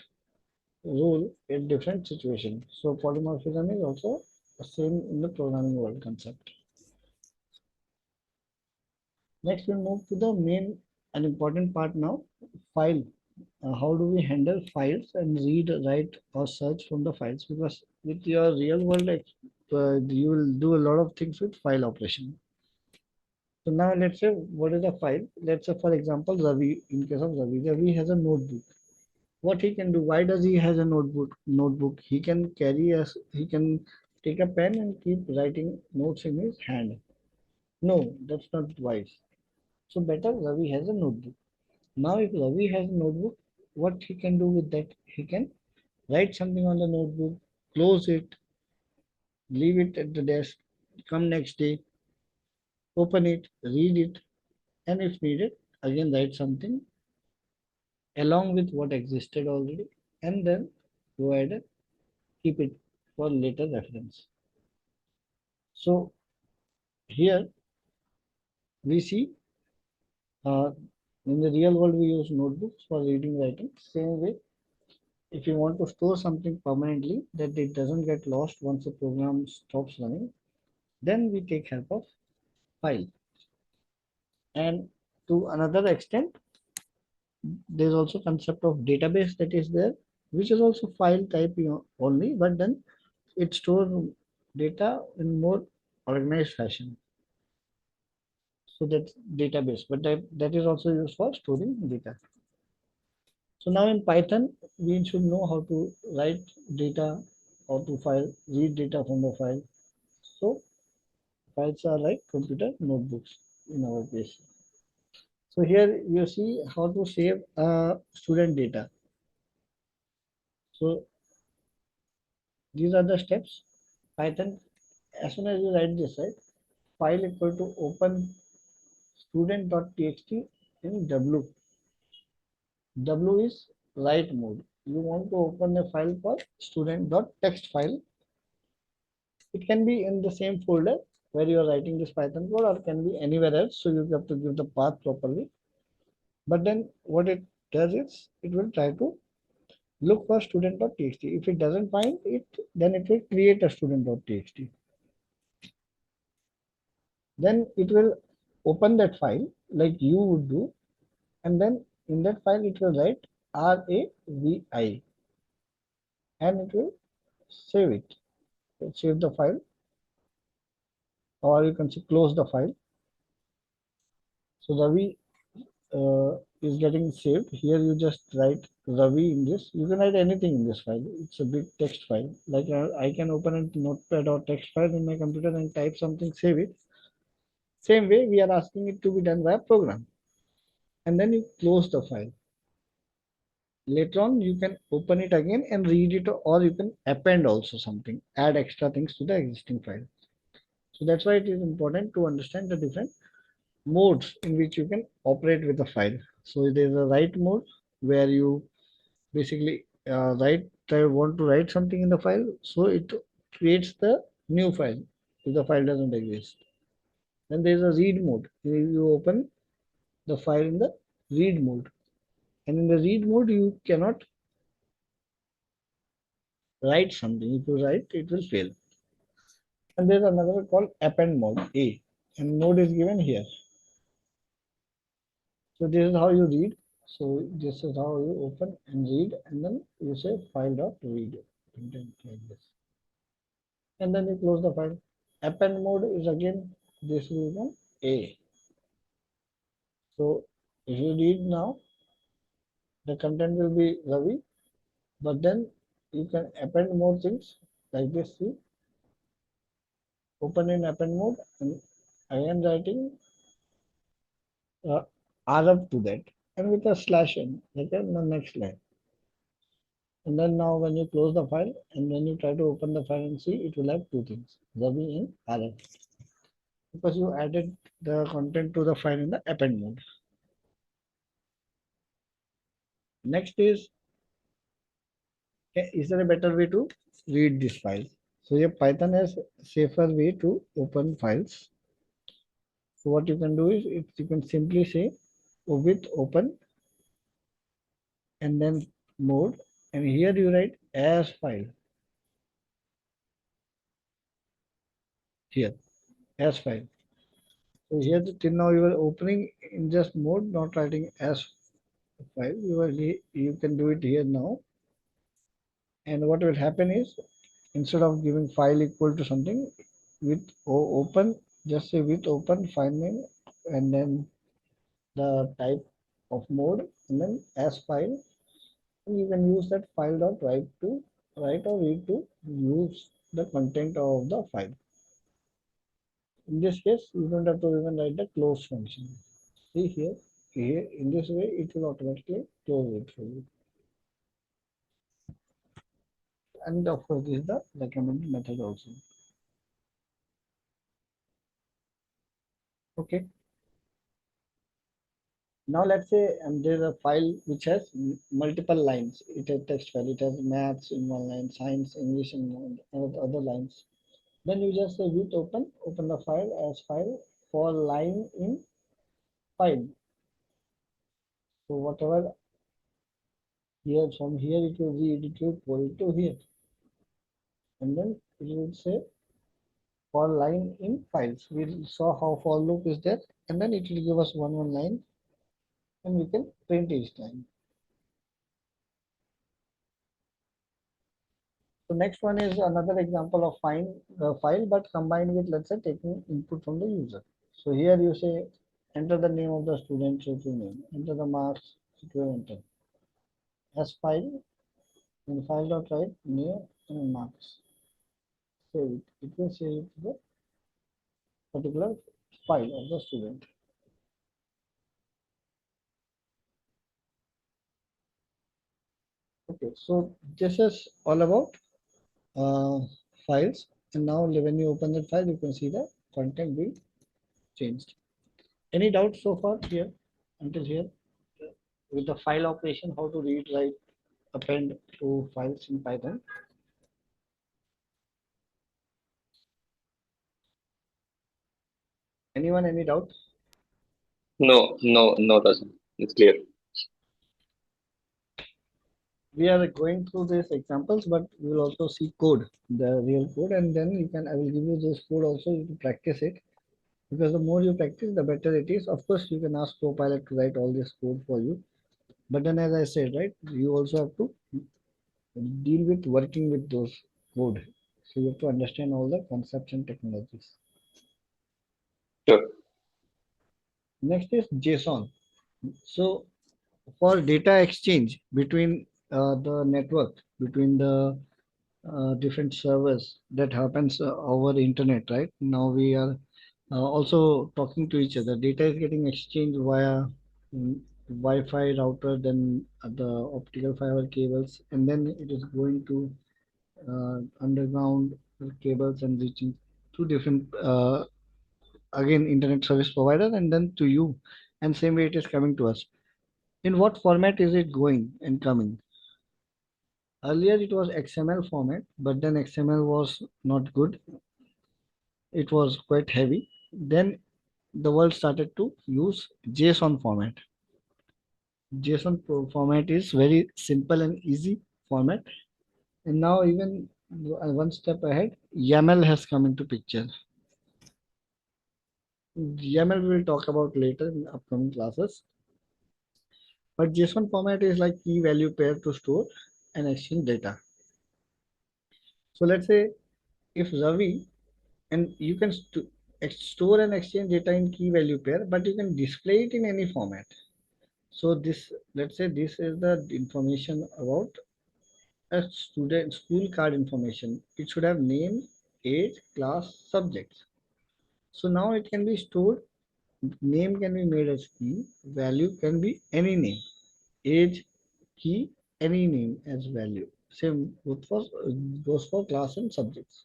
role in different situations. So polymorphism is also the same in the programming world concept. Next, we'll move to the main and important part now, file. How do we handle files and read, write, or search from the files? Because with your real world, you will do a lot of things with file operation. So now let's say, what is a file? Let's say, for example, Ravi, in case of Ravi has a notebook. What he can do? Why does he has a notebook? He can he can take a pen and keep writing notes in his hand. No, that's not wise. So better Ravi has a notebook. Now if Ravi has a notebook, what he can do with that? He can write something on the notebook, close it, leave it at the desk, come next day, open it, read it, and if needed, again write something along with what existed already, and then go ahead and keep it for later reference. So here we see in the real world we use notebooks for reading, writing. Same way, if you want to store something permanently that it doesn't get lost once the program stops running, then we take help of file. And to another extent, there's also concept of database that is there, which is also file type only, but then it stores data in more organized fashion. So that's database, but that is also used for storing data. So now in Python, we should know how to write data, how to file, read data from the file. So files are like computer notebooks in our case. So here you see how to save student data. So these are the steps. Python, as soon as you write this, right, file equal to open student.txt in W. W is write mode. You want to open a file for student.txt file. It can be in the same folder where you are writing this Python code, or can be anywhere else. So you have to give the path properly. But then what it does is it will try to look for student.txt. If it doesn't find it, then it will create a student.txt. Then it will open that file like you would do, and then in that file it will write RAVI, and it will save it. Save the file, or you can say close the file. So Ravi is getting saved. Here you just write Ravi in this. You can write anything in this file. It's a big text file. Like I can open a notepad or text file in my computer and type something, save it. Same way, we are asking it to be done by a program. And then you close the file. Later on, you can open it again and read it, or you can append also something, add extra things to the existing file. So that's why it is important to understand the different modes in which you can operate with a file. So there's a write mode where you basically want to write something in the file, so it creates the new file if the file doesn't exist. Then there's a read mode. You open the file in the read mode, and in the read mode you cannot write something. If you write, it will fail. And there's another called append mode, A, and mode is given here. So this is how you read. So this is how you open and read, and then you say file.read, like this, and then you close the file. Append mode is again, this is one A. So if you read now, the content will be Ravi, but then you can append more things like this. See, open in append mode, and I am writing uh, Arab to that, and with a slash in, like in the next line. And then now when you close the file and when you try to open the file and see, it will have two things, Ravi and Arab, because you added the content to the file in the append mode. Next is there a better way to read this file? So your Python has safer way to open files. So what you can do is you can simply say with open and then mode, and here you write as file, here as file. So here till now you are opening in just mode, not writing as file. You can do it here now, and what will happen is instead of giving file equal to something with open, just say with open file name and then the type of mode and then as file, and you can use that file dot write or read to use the content of the file. In this case, you don't have to even write the close function. See here in this way it will automatically close it for you. And of course this is the recommended method also. Okay. Now let's say there's a file which has multiple lines. It has text file. It has maths in one line, science, English in other lines. Then you just say with open the file as file for line in file. So whatever here from here it will read, it will pull it to here. And then it will say for line in files. We saw how for loop is there, and then it will give us one line, and we can print each line. So next one is another example of find the file, but combined with, let's say, taking input from the user. So here you say enter the name of the student, so to name, enter the marks, it will enter as file, and file dot write name and marks. Save it. It will save it to the particular file of the student. Okay, so this is all about uh, files, and now when you open the file, you can see the content being changed. Any doubts so far here until here with the file operation, how to read, write, append to files in Python? Anyone, any doubt? No, doesn't. It's clear. We are going through these examples, but we will also see code, the real code, and then I will give you this code also to practice it, because the more you practice, the better it is. Of course, you can ask Copilot to write all this code for you, but then as I said, right, you also have to deal with working with those code. So you have to understand all the concepts and technologies. Sure. Next is JSON. So for data exchange between the network, between the different servers that happens over internet, right? Now we are also talking to each other. Data is getting exchanged via Wi-Fi router, then the optical fiber cables, and then it is going to underground cables and reaching to different again internet service provider and then to you, and same way it is coming to us. In what format is it going and coming? Earlier it was XML format, but then XML was not good, it was quite heavy. Then the world started to use JSON format. Format is very simple and easy format, and now even one step ahead, YAML has come into picture. YAML we will talk about later in upcoming classes. But JSON format is like key value pair to store and exchange data. So let's say if Ravi, and you can store and exchange data in key value pair, but you can display it in any format. So this, let's say this is the information about a student school card information. It should have name, age, class, subjects. So now it can be stored. Name can be made as key. Value can be any name. Age, key, any name as value. Same both for goes for class and subjects.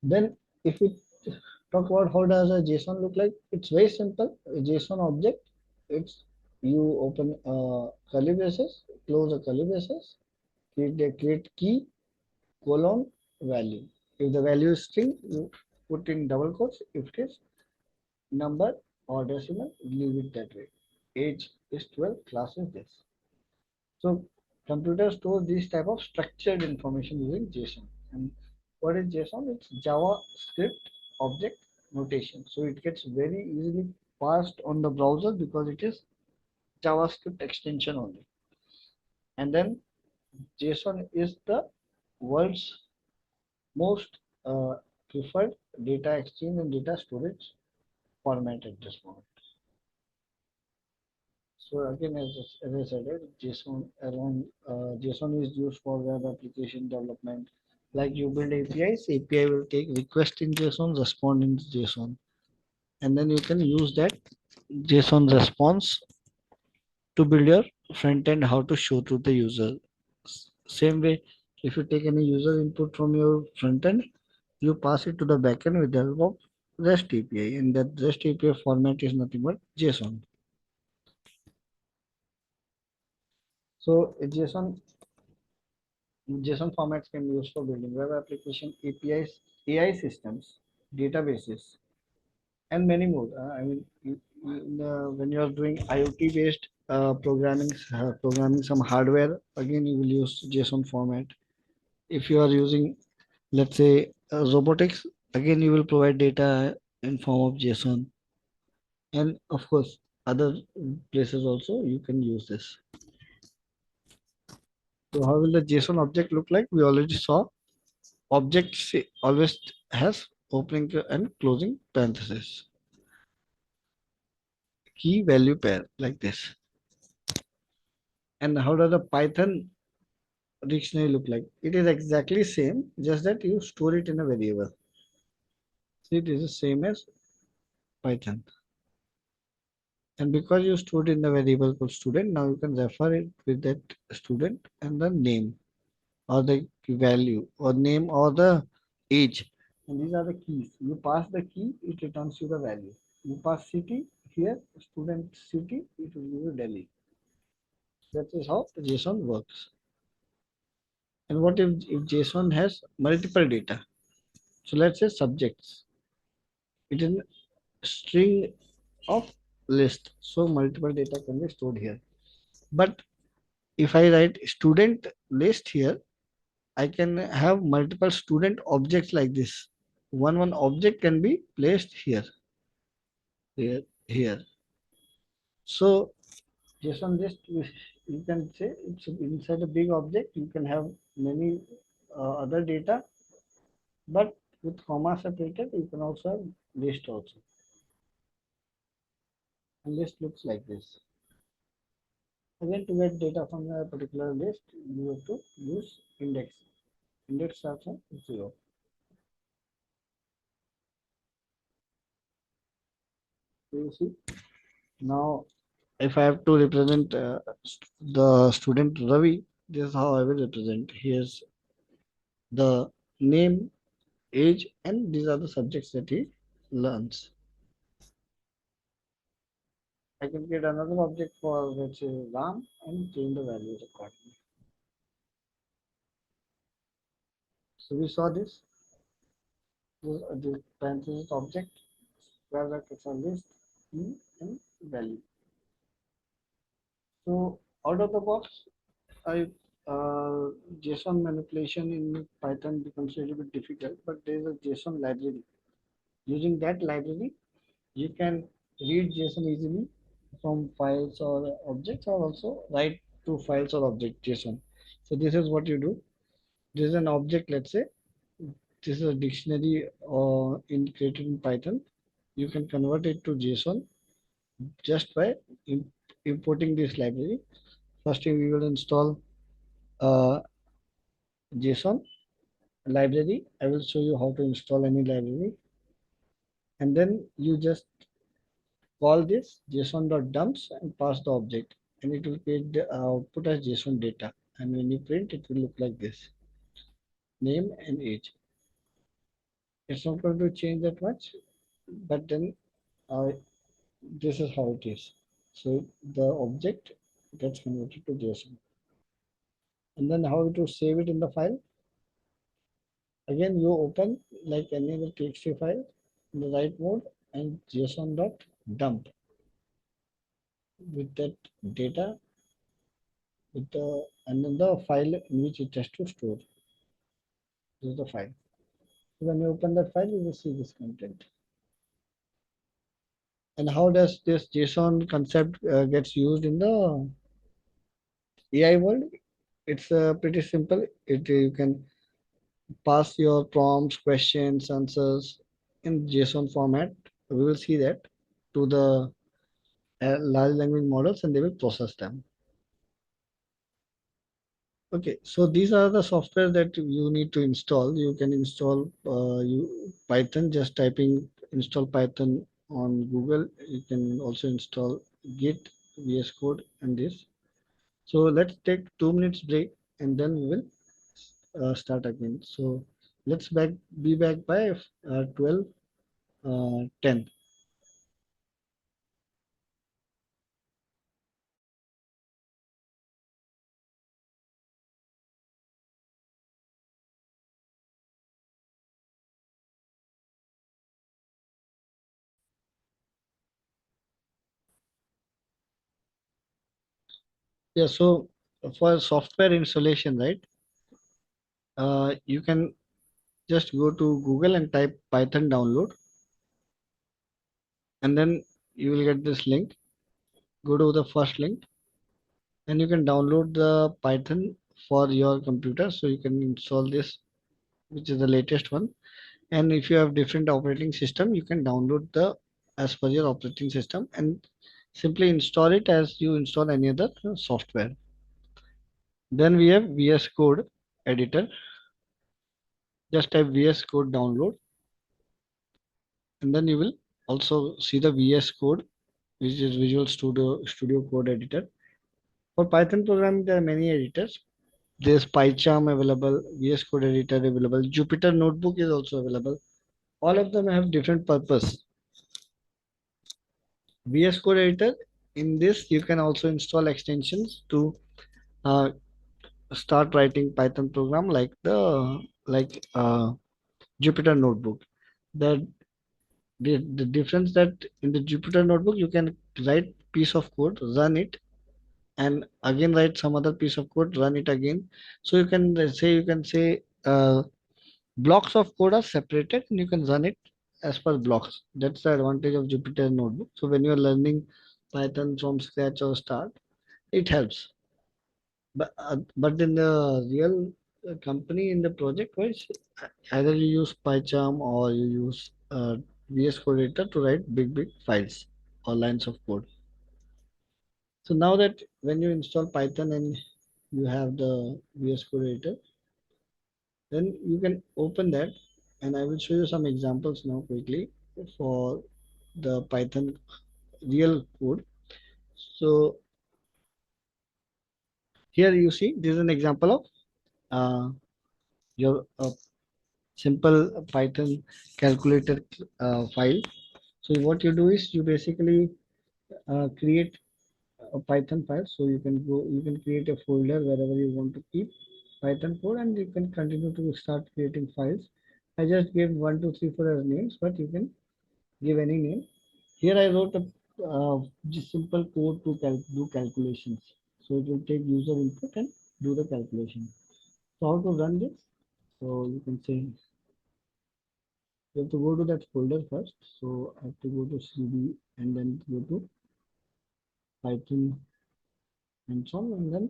Then if we talk about how does a JSON look like, it's very simple. A JSON object, it's you open curly braces, close a curly braces, create key, colon, value. If the value is string, you put in double quotes. If it is number or decimal, leave it that way. Age is 12, class is this. So computer stores these type of structured information using JSON. And what is JSON? It's JavaScript object notation. So it gets very easily passed on the browser because it is JavaScript extension only. And then JSON is the world's most preferred data exchange and data storage format at this moment. So again, as I said, JSON is used for web application development. Like you build APIs, API will take request in JSON, respond in JSON, and then you can use that JSON response to build your front end, how to show to the user. Same way, if you take any user input from your front end, you pass it to the backend with the help of REST API, and that REST API format is nothing but JSON. So JSON formats can be used for building web application, APIs, AI systems, databases, and many more. I mean, when you are doing IoT based programming some hardware, again you will use JSON format. If you are using, let's say, robotics, again you will provide data in form of JSON, and of course, other places also you can use this. So, how will the JSON object look like? We already saw. Object always has opening and closing parenthesis. Key value pair like this. And how does the Python dictionary look like? It is exactly same, just that you store it in a variable. See, it is the same as Python. And because you stored in the variable called student, now you can refer it with that student and the name or the value or name or the age. And these are the keys. You pass the key, it returns you the value. You pass city here, student city, it will give you Delhi. That is how JSON works. And what if JSON has multiple data? So let's say subjects. It is a string of list. So multiple data can be stored here. But if I write student list here, I can have multiple student objects like this. One object can be placed here, here. So JSON list, you can say it's inside a big object. You can have many other data, but with comma separated, you can also have list also. And list looks like this. Again, to get data from a particular list, you have to use index. Index starts on 0. So you see, now if I have to represent the student Ravi, this is how I will represent. Here's the name, age, and these are the subjects that he learns. I can get another object for which is Ram and change the values accordingly. So we saw this. The parenthesis object where the it's a list, key, and value. So out of the box, I JSON manipulation in Python becomes a little bit difficult, but there is a JSON library. Using that library, you can read JSON easily from files or objects, or also write to files or object JSON. So this is what you do. This is an object, let's say. This is a dictionary created in Python. You can convert it to JSON just by importing this library. First thing we will install uh, JSON library. I will show you how to install any library, and then you just call this json.dumps and pass the object, and it will create the output as JSON data. And when you print, it will look like this: name and age. It's not going to change that much, but then uh, this is how it is. So the object gets converted to JSON. And then how to save it in the file? Again, you open like any other TXT file in the right mode and json.dump with that data with the and then the file in which it has to store. This is the file. So when you open that file, you will see this content. And how does this JSON concept gets used in the AI world? It's pretty simple. You can pass your prompts, questions, answers in JSON format. We will see that to the large language models, and they will process them. Okay, so these are the software that you need to install. You can install Python, just typing install Python on Google. You can also install Git, VS Code, and this. So let's take 2 minutes break, and then we will start again. So let's be back by 12:10. Yeah, so for software installation, right? You can just go to Google and type Python download, and then you will get this link. Go to the first link, and you can download the Python for your computer. So you can install this, which is the latest one. And if you have different operating system, you can download the as per your operating system and simply install it as you install any other software. Then we have VS Code editor. Just type VS Code download, and then you will also see the VS Code, which is Visual Studio Code editor. For Python programming, there are many editors. There's PyCharm available, VS Code editor available, Jupyter Notebook is also available. All of them have different purpose. VS Code editor, in this you can also install extensions to uh, start writing Python program like Jupyter Notebook. The, the difference that in the Jupyter Notebook you can write piece of code, run it, and again write some other piece of code, run it again. So you can say blocks of code are separated and you can run it as per blocks. That's the advantage of Jupyter Notebook. So when you're learning Python from scratch or start, it helps. But in the real company in the project wise, either you use PyCharm or you use VS Code editor to write big files or lines of code. So now that when you install Python and you have the VS Code editor, then you can open that, and I will show you some examples now quickly for the Python real code. So here you see this is an example of your simple Python calculator file. So what you do is you basically create a Python file. So you can create a folder wherever you want to keep Python code, and you can continue to start creating files. I just gave 1, 2, 3, 4 as names, but you can give any name. Here I wrote a just simple code to do calculations. So it will take user input and do the calculation. So how to run this? So you can say you have to go to that folder first. So I have to go to CD and then go to Python and so on, and then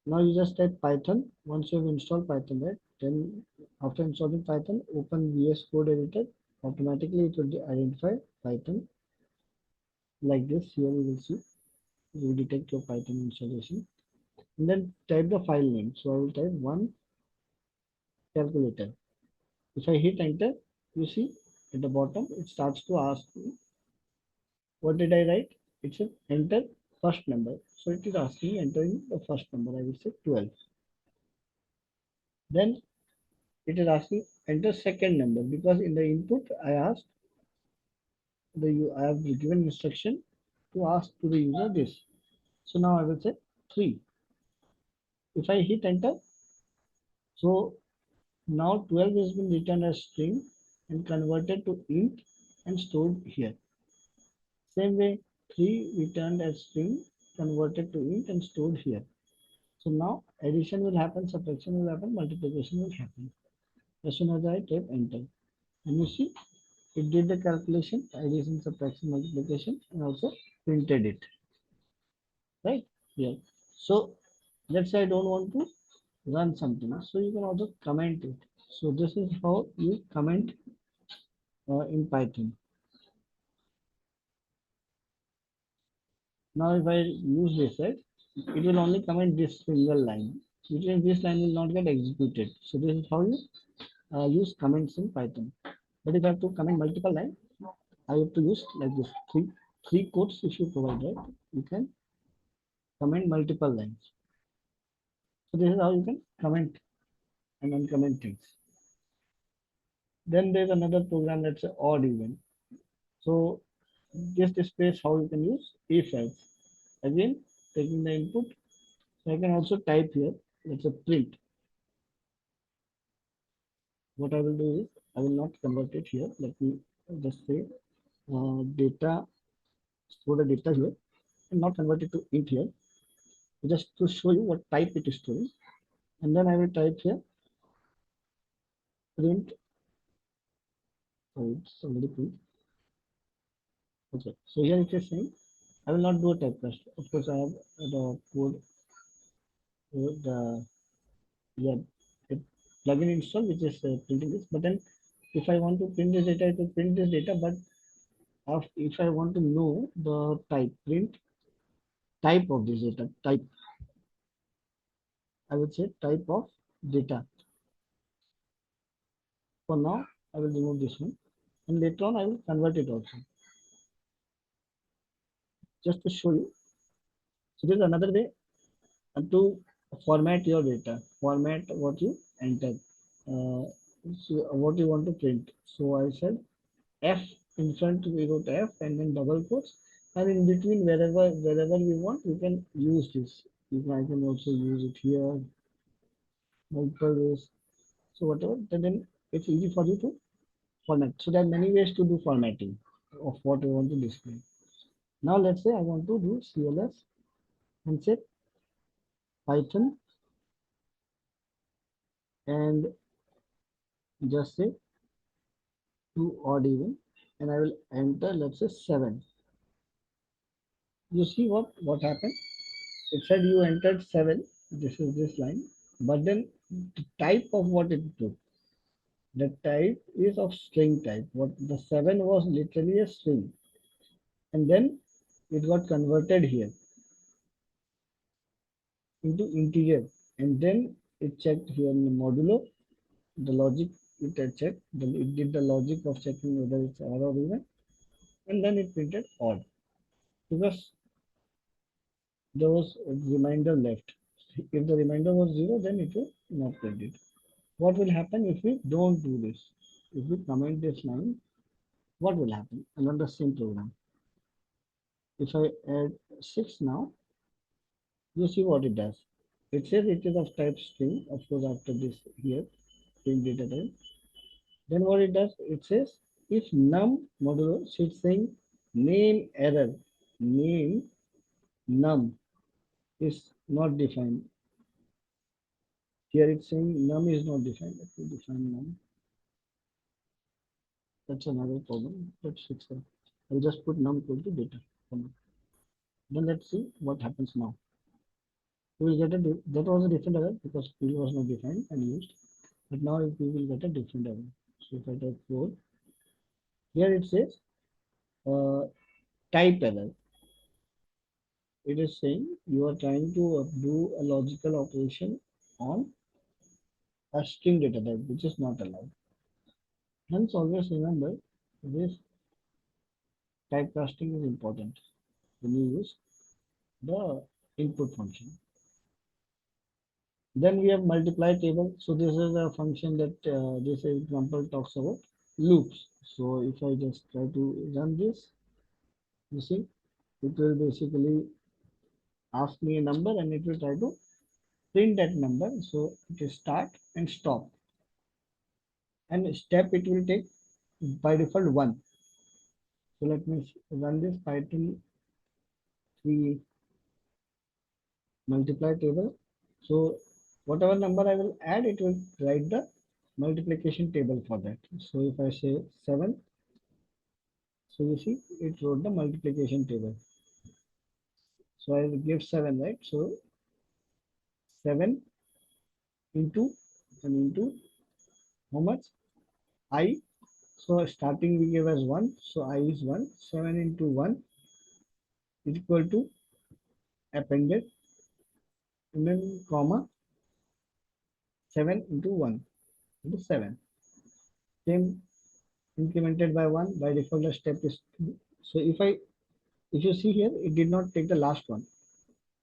now you just type Python. Once you've installed Python, right? Then after installing Python, open VS Code editor. Automatically it will identify Python. like this. Here we will see, we detect your Python installation, and then type the file name. So I will type one calculator. If I hit enter, you see at the bottom it starts to ask me, what did I write? It said enter first number. So it is asking me entering the first number. I will say 12. Then it is asking enter second number, because in the input I asked I have given instruction to ask to the user this. So now I will say 3. If I hit enter, so now 12 has been returned as string and converted to int and stored here. Same way, 3 returned as string, converted to int and stored here. So now addition will happen, subtraction will happen, multiplication will happen. As soon as I type enter, and you see it did the calculation, addition, subtraction, multiplication, and also printed it, right here. So let's say I don't want to run something, so you can also comment it. So this is how you comment in Python. Now if I use this, right, it will only comment this single line, which means this line will not get executed. So this is how you use comments in Python. But if I have to comment multiple lines, I have to use like this three quotes. If you provide, right, you can comment multiple lines. So this is how you can comment and uncomment things. Then there's another program that's an odd even. So this displays how you can use if else. Again, taking the input. So I can also type here. Let's say print. What I will do is I will not convert it here. Let me just say data, store the data here and not convert it to int here, just to show you what type it is storing. And then I will type here print. Oh, it's already print. Okay, so here it is saying I will not do a typecast. Of course, I have the code, the yeah, the plugin install which is printing this. But then, if I want to print this data, it will print this data. But if I want to know the type, print type of this data, type, I would say type of data. For now, I will remove this one, and later on I will convert it also, just to show you. So this is another way to format your data, format what you enter, uh, so what you want to print. So I said F in front, we wrote F and then double quotes, and in between wherever we want, we can use this. I can also use it here, multiple ways. So whatever, then it's easy for you to format. So there are many ways to do formatting of what you want to display. Now let's say I want to do CLS and say Python and just say to odd even, and I will enter, let's say 7. You see what happened? It said you entered 7. This is this line, but then the type of what it took, the type is of string type. What the 7 was literally a string, and then it got converted here into integer, and then it checked here in the modulo the logic. It had checked, it did the logic of checking whether it's odd or even, and then it printed odd because there was a reminder left. If the remainder was 0, then it will not print it. What will happen if we don't do this? If we comment this line, what will happen? Another same program. If I add 6 now, you see what it does. It says it is of type string, of course, after this here, print data type. Then what it does, it says if num modulo, so it's saying name error, name num is not defined. Here it's saying num is not defined. Let me define num. That's another problem. Let's fix that. I'll just put num equal to data. Then let's see what happens now. We will get that was a different error because field was not defined and used. But now we will get a different error. So if I type code, here it says type error. It is saying you are trying to do a logical operation on a string data type, which is not allowed. Hence, always remember this typecasting is important when you use the input function. Then we have multiply table. So this is a function that this example talks about loops. So if I just try to run this, you see, it will basically ask me a number and it will try to print that number. So it is start and stop. And step it will take by default one. So let me run this Python 3 multiply table. So whatever number I will add, it will write the multiplication table for that. So if I say 7, so you see it wrote the multiplication table. So I will give 7, right? So 7 into and into how much? I. So starting we give as 1. So I is 1. 7 into 1 is equal to appended and then comma 7 into 1 into 7. Same incremented by 1 by default the step is 2. So if you see here, it did not take the last one.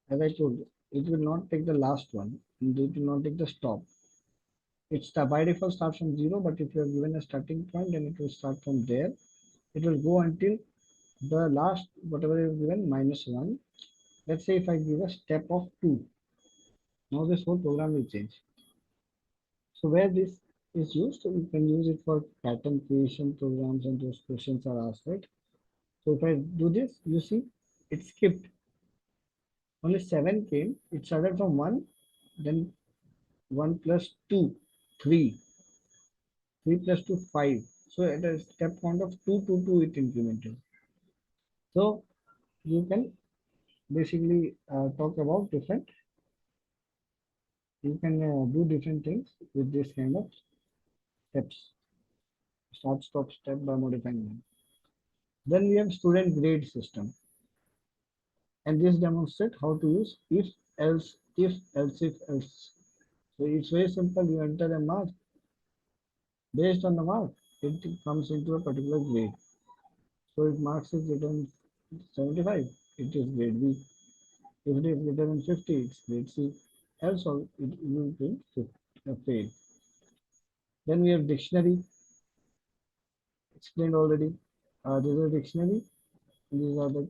As I told you, it will not take the last one and it will not take the stop. It's the by default starts from 0, but if you are given a starting point, then it will start from there. It will go until the last whatever is given minus 1. Let's say if I give a step of 2, now this whole program will change. So where this is used, so you can use it for pattern creation programs and those questions are asked, right? So if I do this, you see it skipped. Only 7 came. It started from 1, then 1 plus 2, 3, 3 plus 2, 5. So at a step count of 2 to 2, it implemented. So you can basically talk about different, you can do different things with this kind of steps. Start, stop, step by modifying them. Then we have student grade system. And this demonstrates how to use if, else if, else. So it's very simple. You enter a mark. Based on the mark, it comes into a particular grade. So if marks is written 75, it is grade B. If it is greater than 50, it's grade C. Else it will be fail. Then we have dictionary, explained already. This is a dictionary. These are the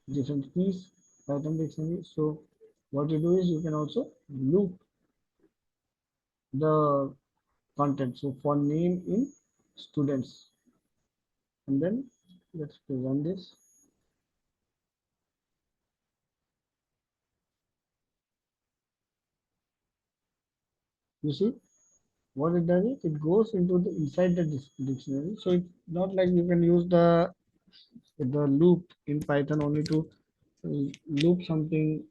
different keys, pattern dictionary. So what you do is you can also loop the content. So for name in students, and then let's run this. You see what it does is it goes into the inside the dictionary. So it's not like you can use the loop in Python only to loop something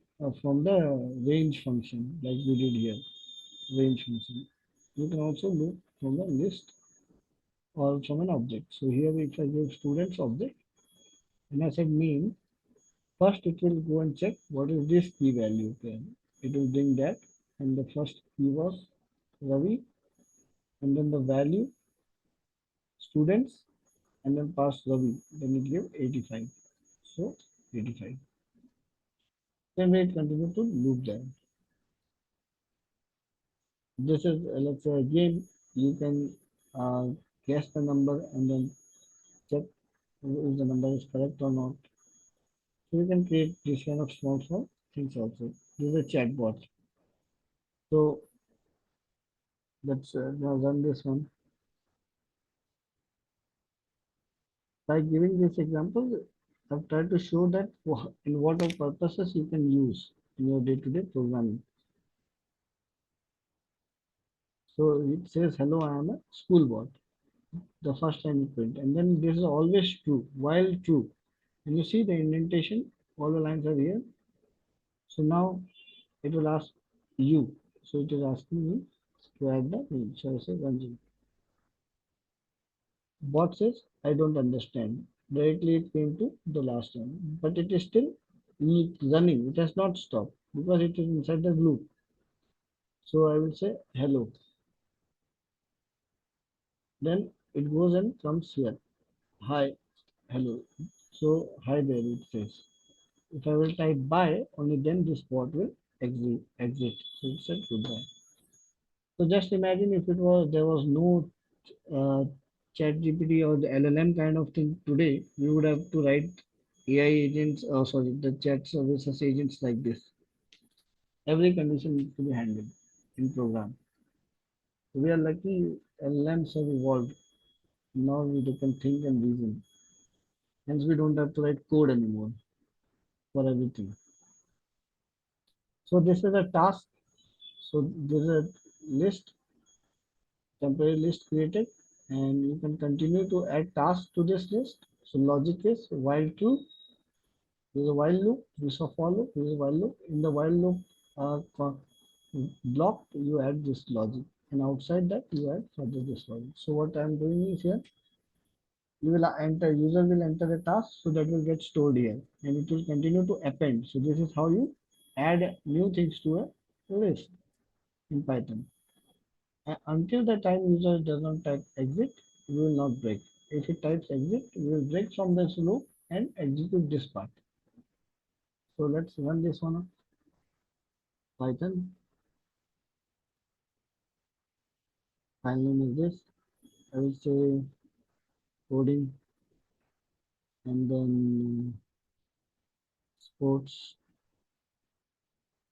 from the range function like we did here, range function. You can also loop from the list or from an object. So here if I give students object and I said mean, first it will go and check what is this key value. Okay. It will bring that and the first key was Ravi and then the value students and then pass Ravi. Then it give 85. So 85. Then we continue to loop there. This is let's say again you can guess the number and then check if the number is correct or not. So you can create this kind of small things also. This is a chatbot. So let's now run this one. By giving this example, I've tried to show that in what all purposes you can use in your day-to-day programming. So it says, hello, I am a school bot. The first time you print. And then this is always true, while true. And you see the indentation, all the lines are here. So now it will ask you. So it is asking me to add the name. So I say Ranjan. Bot says, I don't understand. Directly it came to the last one, but it is still running. It has not stopped because it is inside the loop. So I will say hello. Then it goes and comes here. Hi, hello. So hi there it says. If I will type bye, only then this bot will exit. So it said goodbye. So just imagine if it was there was no uh, chat GPT or the LLM kind of thing today, we would have to write AI agents, sorry, the chat services agents like this. Every condition needs to be handled in program. So we are lucky LLMs have evolved. Now we can think and reason. Hence we don't have to write code anymore for everything. So this is a task. So this is a list, temporary list created, and you can continue to add tasks to this list. So logic is while true, there is a while loop, this is a for loop, this is a while loop. In the while loop block, you add this logic, and outside that you add further this logic. So what I am doing is here, you will enter user will enter a task, so that will get stored here, and it will continue to append. So this is how you add new things to a list in Python. Until the time user does not type exit, we will not break. If it types exit, we will break from this loop and execute this part. So let's run this on Python. File name is this. I will say coding and then sports.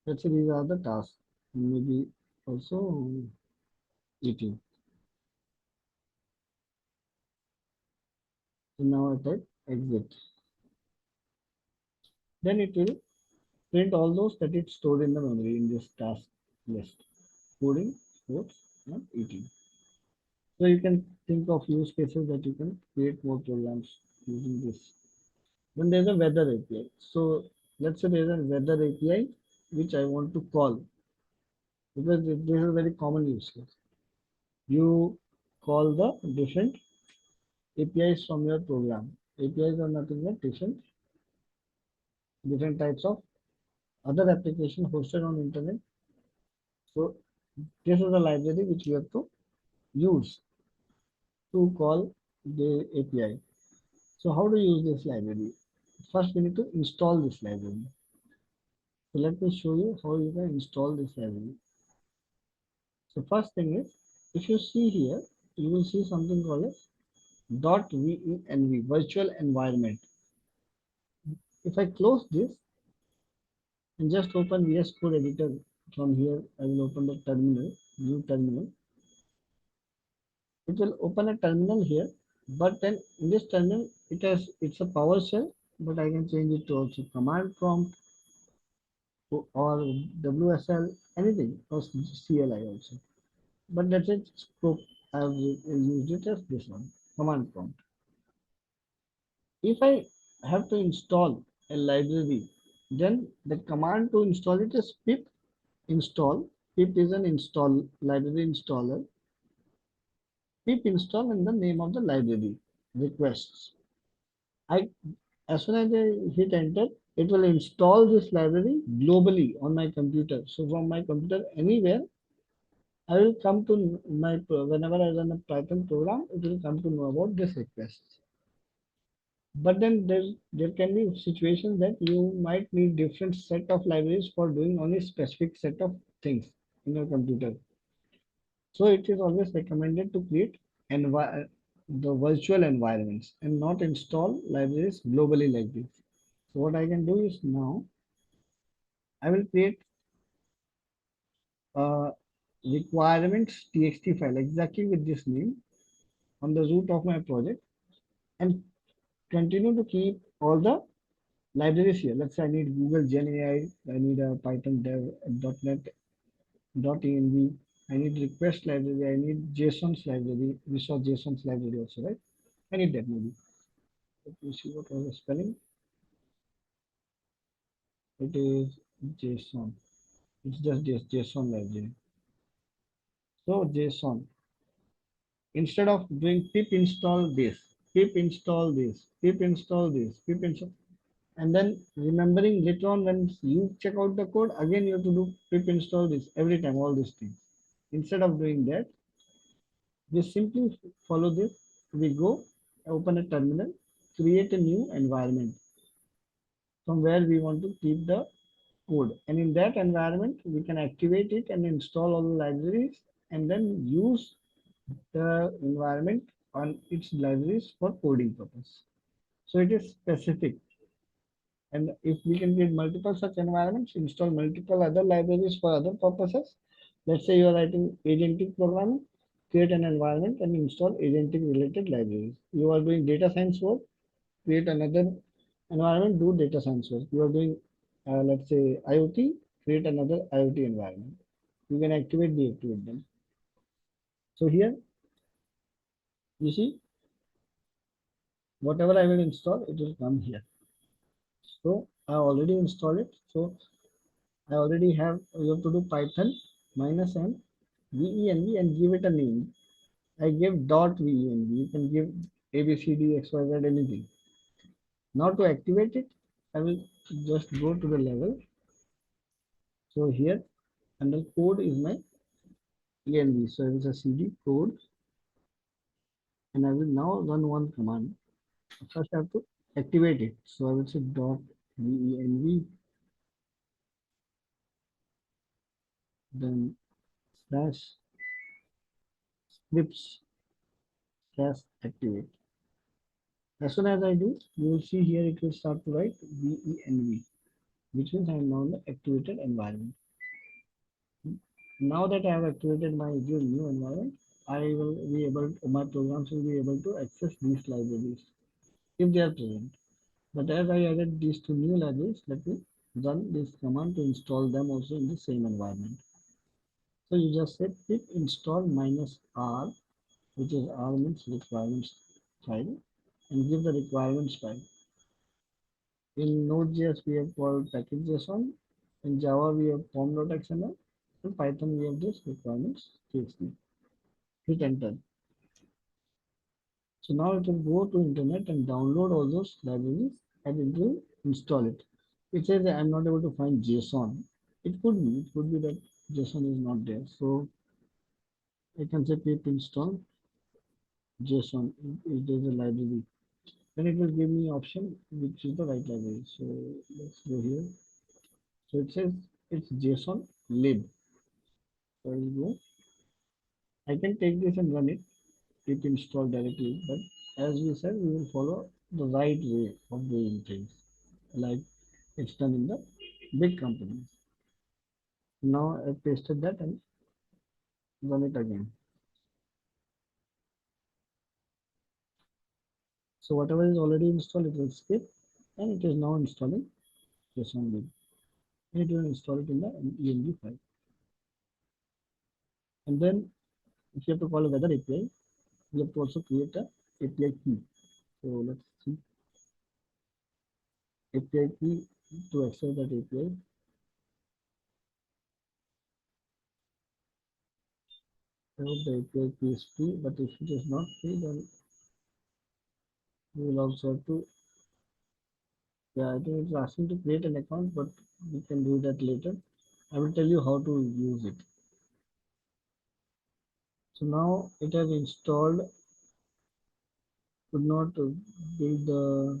Let's say these are the tasks. And maybe also eating. So now I type exit. Then it will print all those that it stored in the memory in this task list. Coding, sports, and eating. So you can think of use cases that you can create more programs using this. Then there's a weather API. So let's say there's a weather API which I want to call, because this is a very common use case. You call the different APIs from your program. APIs are nothing but different types of other application hosted on internet. So this is a library which we have to use to call the API. So how to use this library? First, we need to install this library. So let me show you how you can install this library. So first thing is, if you see here, you will see something called as .venv, virtual environment. If I close this and just open VS Code editor from here, I will open the terminal, new terminal. It will open a terminal here, but then in this terminal, it's a PowerShell, but I can change it to also command prompt or WSL, anything, or CLI also. But that's it. Scope, I have used it as this one, command prompt. If I have to install a library, then the command to install it is pip install. Pip is an install library installer. Pip install and the name of the library requests. I as soon as I hit enter, it will install this library globally on my computer. So from my computer anywhere, I will come to my whenever I run a Python program, it will come to know about this request. But then there can be situations that you might need different set of libraries for doing only specific set of things in your computer. So it is always recommended to create the virtual environments and not install libraries globally like this. So what I can do is now I will create a requirements txt file exactly with this name on the root of my project and continue to keep all the libraries here. Let's say I need Google Gen AI, I need a Python dev, .NET, .env, I need request library, I need JSON's library. We saw JSON's library also, right? I need that maybe. Let me see what was the spelling. It is JSON. It's just this JSON library. So JSON. Instead of doing pip install this, pip install this, pip install this, pip install, and then remembering later on when you check out the code, again you have to do pip install this every time, all these things. Instead of doing that, we simply follow this. We go, open a terminal, create a new environment from where we want to keep the code. And in that environment, we can activate it and install all the libraries and then use the environment on its libraries for coding purpose. So it is specific. And if we can get multiple such environments, install multiple other libraries for other purposes. Let's say you are writing agentic programming, create an environment and install agentic related libraries. You are doing data science work, create another environment, do data science work. You are doing, let's say, IoT, create another IoT environment. You can activate, deactivate them. So here, you see, whatever I will install, it will come here. So I already installed it. So I already have, you have to do Python minus m venv and give it a name. I give dot venv. You can give abcd xyz anything. Now to activate it, I will just go to the level. So here under code is my env. So I will say cd code and I will now run one command. First I have to activate it. So I will say dot venv, then slash scripts slash activate. As soon as I do, you will see here it will start to write venv, which means I am now in the activated environment. Now that I have activated my new environment, I will be able to, my programs will be able to access these libraries if they are present. But as I added these two new libraries, let me run this command to install them also in the same environment. So you just say pip install minus r, which is r means requirements file, and give the requirements file. In Node.js, we have called package.json. In Java, we have form.xml. In Python, we have this requirements.txt. Hit enter. So now it will go to internet and download all those libraries and it will install it. It says that I'm not able to find JSON. It could be that JSON is not there. So I can say pip install JSON if there's a library. Then it will give me option which is the right library. So let's go here. So it says it's JSON lib. So I will go. I can take this and run it, pip install directly, but as we said, we will follow the right way of doing things, like it's done in the big companies. Now I pasted that and run it again. So whatever is already installed, it will skip, and it is now installing JSON lib. And it will install it in the env file. And then if you have to call a weather API, you have to also create a API key. So let's see API key to access that API. I hope the API key is free, but if it is not free, then we will also have to, yeah, I think it's asking to create an account, but we can do that later. I will tell you how to use it. So now it has installed, could not build the,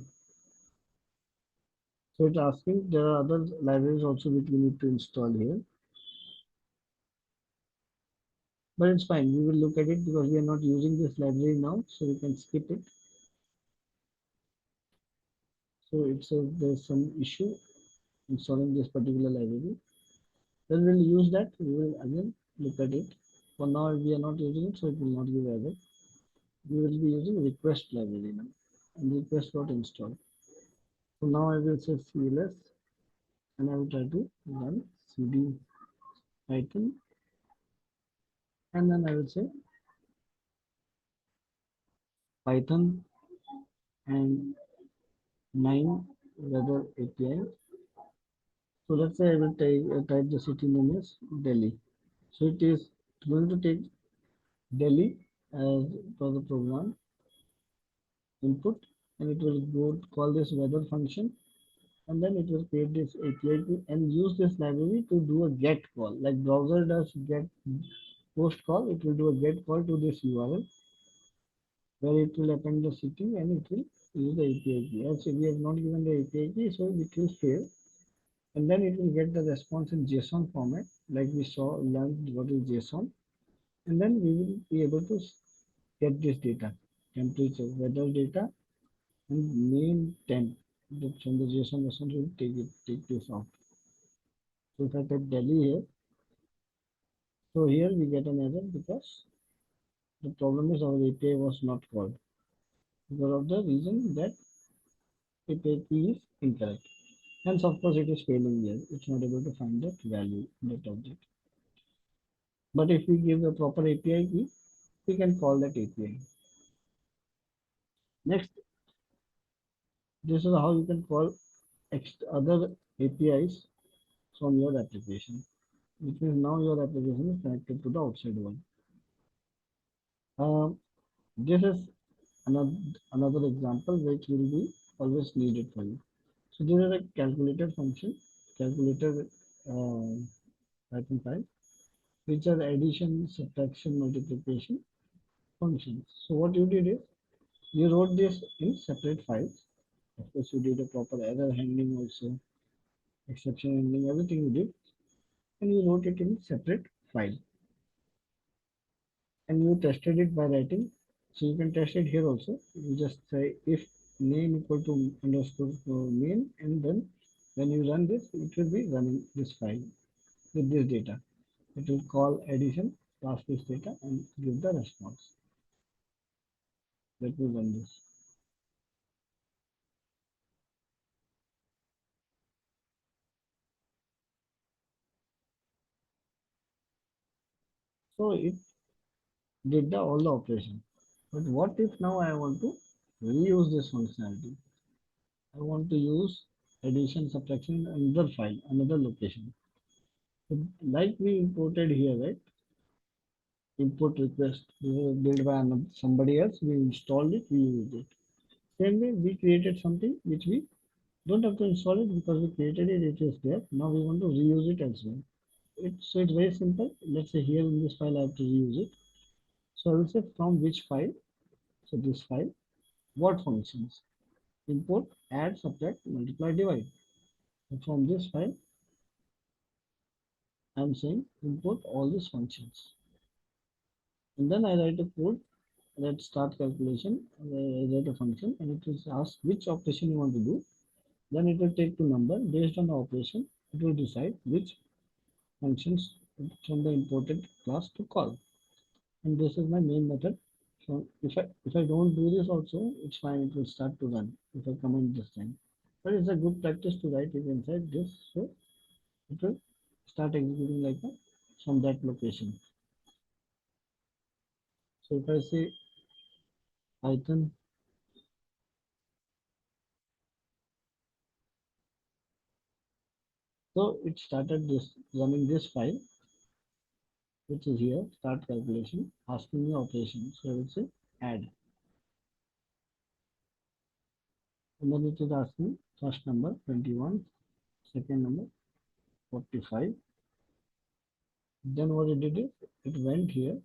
so it's asking, there are other libraries also which we need to install here. But it's fine, we will look at it because we are not using this library now, so we can skip it. So it says there's some issue installing this particular library. Then we'll use that, we will again look at it. For now we are not using it, so it will not give error. We will be using request library now and request dot install. So now I will say cls and I will try to run cd python and then I will say python and 9 weather API. So let's say I will type the city name as Delhi. So it is going to take Delhi as for the program. input, and it will go call this weather function, and then it will create this API and use this library to do a get call. Like browser does get post call, it will do a get call to this URL where it will append the city and it will use the API key. As we have not given the API key, so it will fail. And then it will get the response in JSON format, like we saw learned what is JSON. And then we will be able to get this data, temperature, weather data, and main temp. From the JSON response, we will take this out. So if I type Delhi here, so here we get an error because the problem is our API was not called because of the reason that API key is incorrect. Hence, of course, it is failing here. It's not able to find that value in that object. But if we give a proper API key, we can call that API. Next, this is how you can call other APIs from your application, which means now your application is connected to the outside world. This is another example which will be always needed for you. So there is a calculator function, calculator Python file, which are addition, subtraction, multiplication functions. So what you did is you wrote this in separate files. Of course, you did a proper error handling also, exception handling, everything you did, and you wrote it in separate file. And you tested it by writing. So you can test it here also. You just say if name equal to underscore main, and then when you run this, it will be running this file with this data. It will call addition, pass this data, and give the response. Let me run this. So it did all the operation. But what if now I want to reuse this functionality? I want to use addition, subtraction in another file, another location. So like we imported here, right? Input request built by somebody else. We installed it, we used it. Same way, we created something which we don't have to install it because we created it, it is there. Now we want to reuse it as well. So it's very simple. Let's say here in this file I have to reuse it. So I will say from which file. So this file, what functions? Import, add, subtract, multiply, divide. So from this file, I'm saying import all these functions. And then I write a code that start calculation, I write a function, and it will ask which operation you want to do. Then it will take the number based on the operation. It will decide which functions from the imported class to call. And this is my main method. So if I don't do this also, it's fine. It will start to run if I comment this time. But it's a good practice to write it inside this, so it will start executing like that from that location. So if I say Python so it started this running this file, which is here, start calculation, asking me operation. So I will say add. And then it is asking first number 21, second number 45. Then what it did is it went here,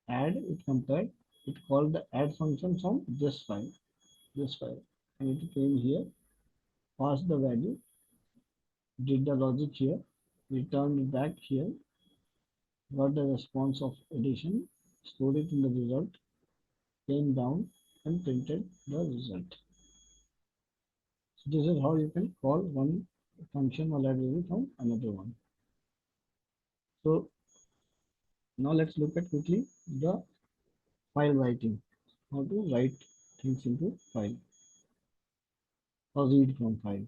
add, it compared, it called the add function from this file, and it came here, passed the value, did the logic here, returned back here, got the response of addition, stored it in the result, came down and printed the result. So this is how you can call one function or library from another one. So now let's look at quickly the file writing, how to write things into file or read from file.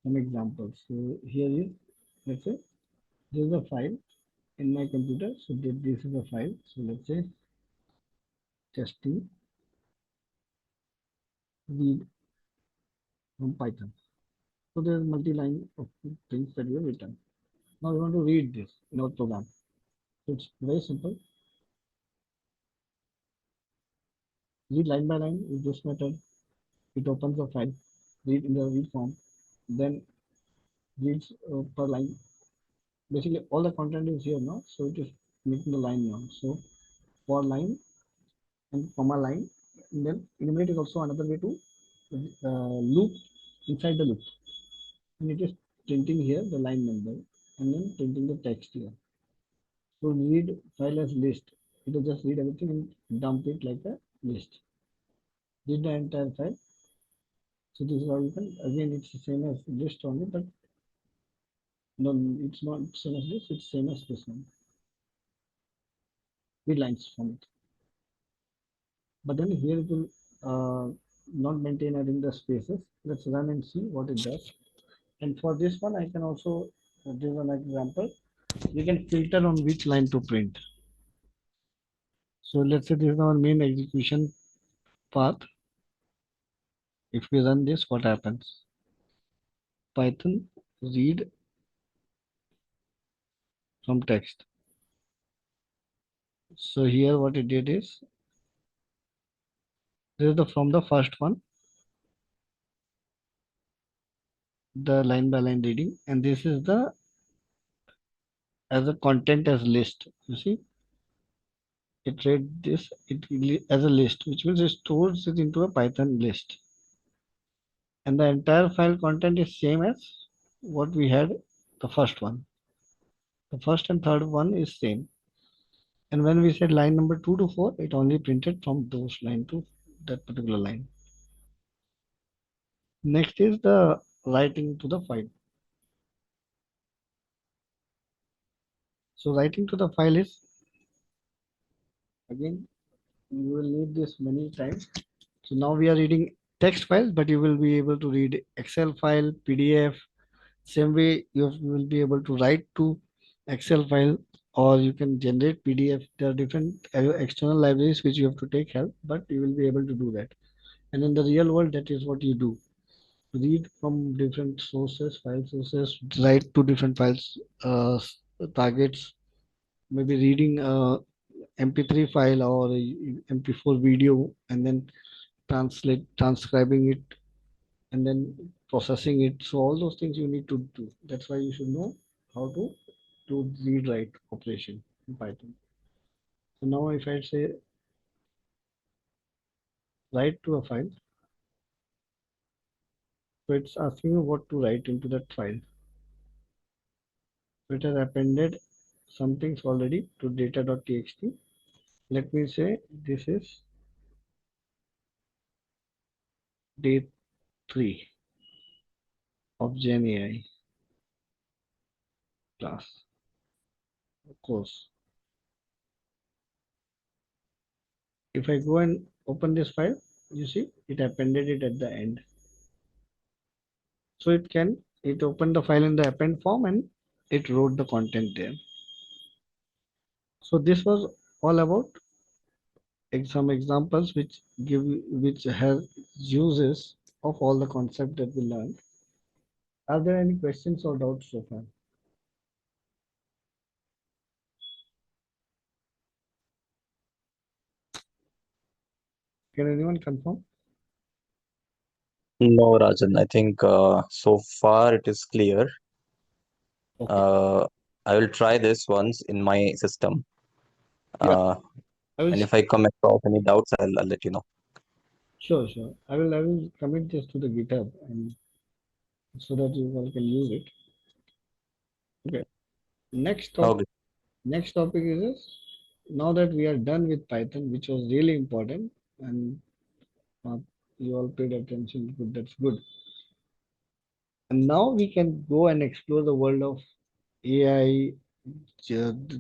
Some examples. So here is, let's say, this is a file in my computer. So this is a file. So let's say testing read from Python. So there's multi-line of things that we have written. Now we want to read this in our program. So it's very simple. Read line by line with this method. It opens the file, read in the read form, then reads per line. Basically, all the content is here now, so it is making the line now. So for line and comma line, and then enumerate is also another way to loop inside the loop, and it is printing here the line number and then printing the text here. So read file as list. It will just read everything and dump it like a list. Read the entire file. So this is how you can, again, it's the same as list only, but no, it's not same as this, it's same as this one. Read lines from it. But then here it will not maintain adding the spaces. Let's run and see what it does. And for this one, I can also give an example. We can filter on which line to print. So let's say this is our main execution path. If we run this, what happens? Python read from text. So here what it did is, this is the from the first one, the line by line reading, and this is the as a content as list. You see, it read this as a list, which means it stores it into a Python list, and the entire file content is same as what we had the first one. The first and third one is same, and when we said line number 2 to 4, it only printed from those line to that particular line. Next is the writing to the file. So writing to the file is, again, you will need this many times. So now we are reading text files, but you will be able to read Excel file, PDF. Same way you will be able to write to Excel file, or you can generate PDF. There are different external libraries which you have to take help, but you will be able to do that. And in the real world, that is what you do. Read from different sources, file sources, write to different files, targets, maybe reading MP3 file or MP4 video, and then transcribing it, and then processing it. So all those things you need to do. That's why you should know how to do read write operation in Python. So now if I say write to a file, so it's asking you what to write into that file. So it has appended some things already to data.txt. Let me say this is day 3 of Gen AI class course. If I go and open this file, you see it appended it at the end. So it opened the file in the append form and it wrote the content there. So this was all about some examples which has uses of all the concept that we learned. Are there any questions or doubts so far? Can anyone confirm? No, Rajan, I think so far it is clear. Okay. I will try this once in my system. Yeah, And if I come across any doubts, I'll let you know. sure. I will commit this to the GitHub and so that you all can use it. Okay. Okay. Next topic is this. Now that we are done with Python, which was really important, and uh, you all paid attention, good, that's good. And now we can go and explore the world of AI,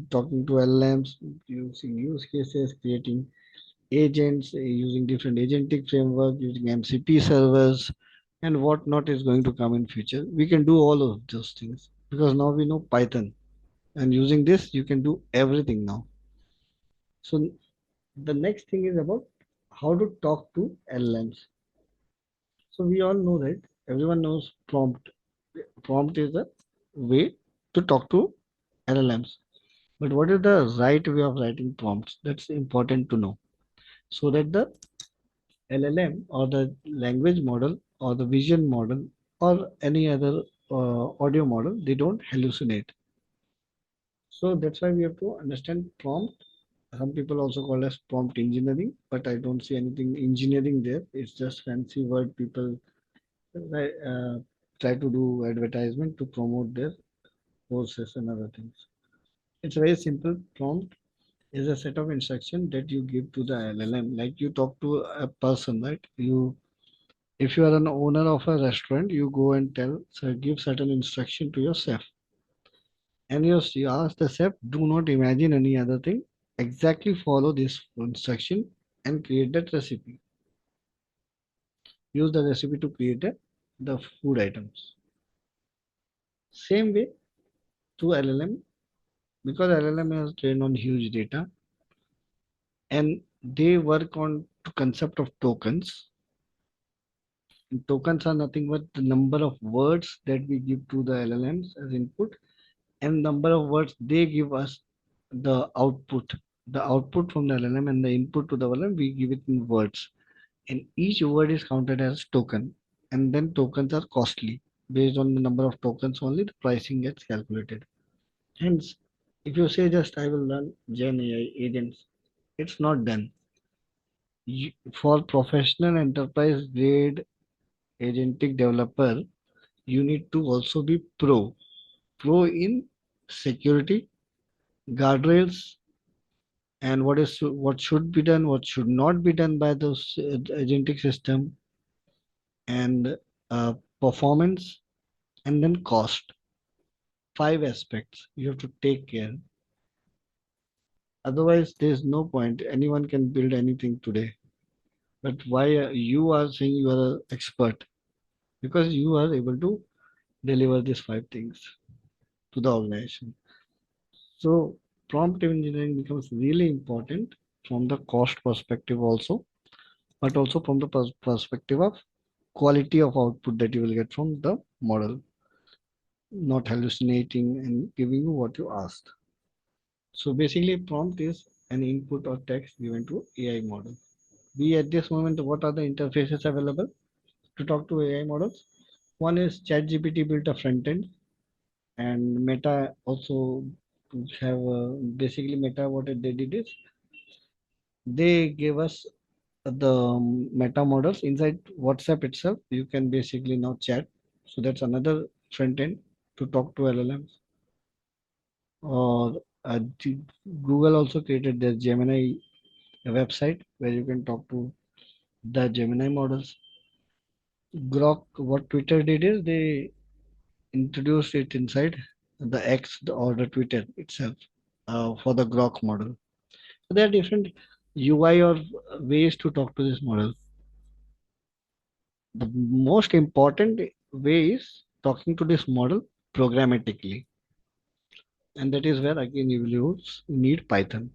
talking to LLMs, using use cases, creating agents, using different agentic framework, using MCP servers, and whatnot is going to come in future. We can do all of those things because now we know Python, and using this, you can do everything now. So the next thing is about how to talk to LLMs. So we all know that everyone knows prompt. Prompt is a way to talk to LLMs. But what is the right way of writing prompts? That's important to know. So that the LLM or the language model or the vision model or any other audio model, they don't hallucinate. So that's why we have to understand prompt. Some people also call as prompt engineering, but I don't see anything engineering there. It's just fancy word people uh, try to do advertisement to promote their courses and other things. It's very simple. Prompt is a set of instruction that you give to the LLM. Like you talk to a person, right? If you are an owner of a restaurant, you go and tell, so give certain instruction to your chef. And you ask the chef, do not imagine any other thing. Exactly follow this instruction and create that recipe. Use the recipe to create the food items. Same way to LLM, because LLM is trained on huge data and they work on the concept of tokens. And tokens are nothing but the number of words that we give to the LLMs as input and number of words they give us the output. The output from the LLM and the input to the LLM, we give it in words. And each word is counted as token. And then tokens are costly. Based on the number of tokens only, the pricing gets calculated. Hence, if you say just I will run Gen AI agents, it's not done. For professional enterprise grade agentic developer, you need to also be pro in security, guardrails, and what should be done, what should not be done by those agentic system, and performance, and then cost. Five aspects you have to take care. Otherwise, there's no point. Anyone can build anything today. But why you are saying you are an expert? Because you are able to deliver these five things to the organization. So prompt engineering becomes really important from the cost perspective also, but also from the perspective of quality of output that you will get from the model, not hallucinating and giving you what you asked. So basically, prompt is an input or text given to AI model. We at this moment, what are the interfaces available to talk to AI models? One is ChatGPT built a front end, and Meta also have basically Meta. What they did is they gave us the Meta models inside WhatsApp itself. You can basically now chat. So that's another front end to talk to LLMs. Or Google also created their Gemini website where you can talk to the Gemini models. Grok, what Twitter did is they introduced it inside the X or the Twitter itself for the Grok model. So there are different UI or ways to talk to this model. The most important way is talking to this model programmatically, and that is where again you will need Python.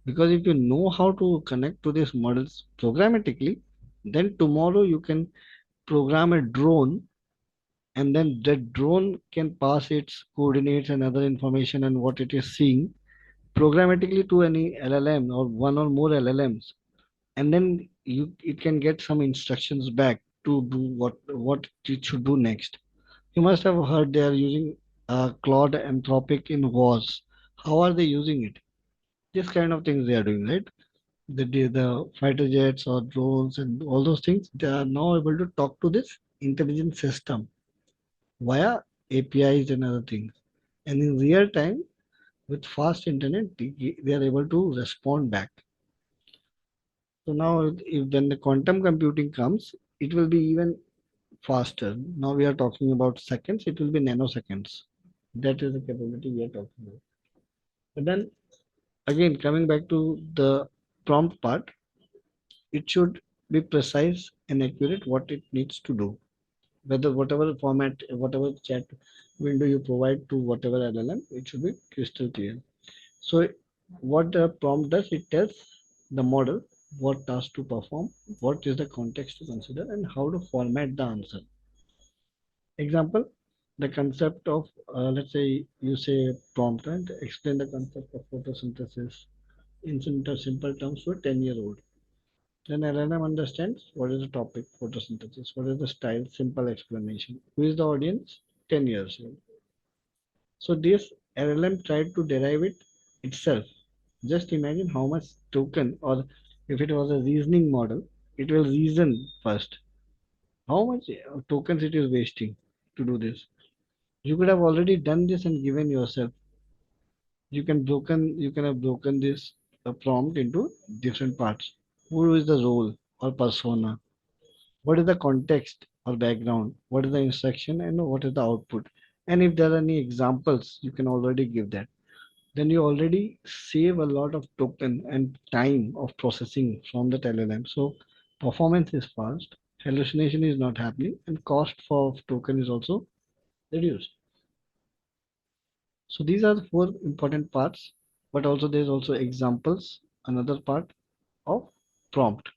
Because if you know how to connect to these models programmatically, then tomorrow you can program a drone and then that drone can pass its coordinates and other information and what it is seeing programmatically to any LLM or one or more LLMs, and then it can get some instructions back to do what it should do next. You must have heard they are using Claude Anthropic in wars. How are they using it? This kind of things they are doing, right? The fighter jets or drones and all those things, they are now able to talk to this intelligent system via APIs and other things. And in real time, with fast internet, they are able to respond back. So now, if when the quantum computing comes, it will be even faster. Now we are talking about seconds, it will be nanoseconds. That is the capability we are talking about. But then again, coming back to the prompt part, it should be precise and accurate what it needs to do. Whether whatever format, whatever chat window you provide to whatever LLM, it should be crystal clear. So what the prompt does, it tells the model what task to perform, what is the context to consider, and how to format the answer. Example, the concept of, let's say you say prompt and explain the concept of photosynthesis in simple terms to a 10-year-old. Then LLM understands what is the topic, photosynthesis, what is the style, simple explanation. Who is the audience? 10 years old. So this LLM tried to derive it itself. Just imagine how much token, or if it was a reasoning model, it will reason first. How much tokens it is wasting to do this. You could have already done this and given yourself. You can have broken this prompt into different parts. Who is the role or persona? What is the context or background? What is the instruction and what is the output? And if there are any examples, you can already give that. Then you already save a lot of token and time of processing from the LLM. So performance is fast, hallucination is not happening, and cost for token is also reduced. So these are the four important parts, but also there's also examples, another part of prompt.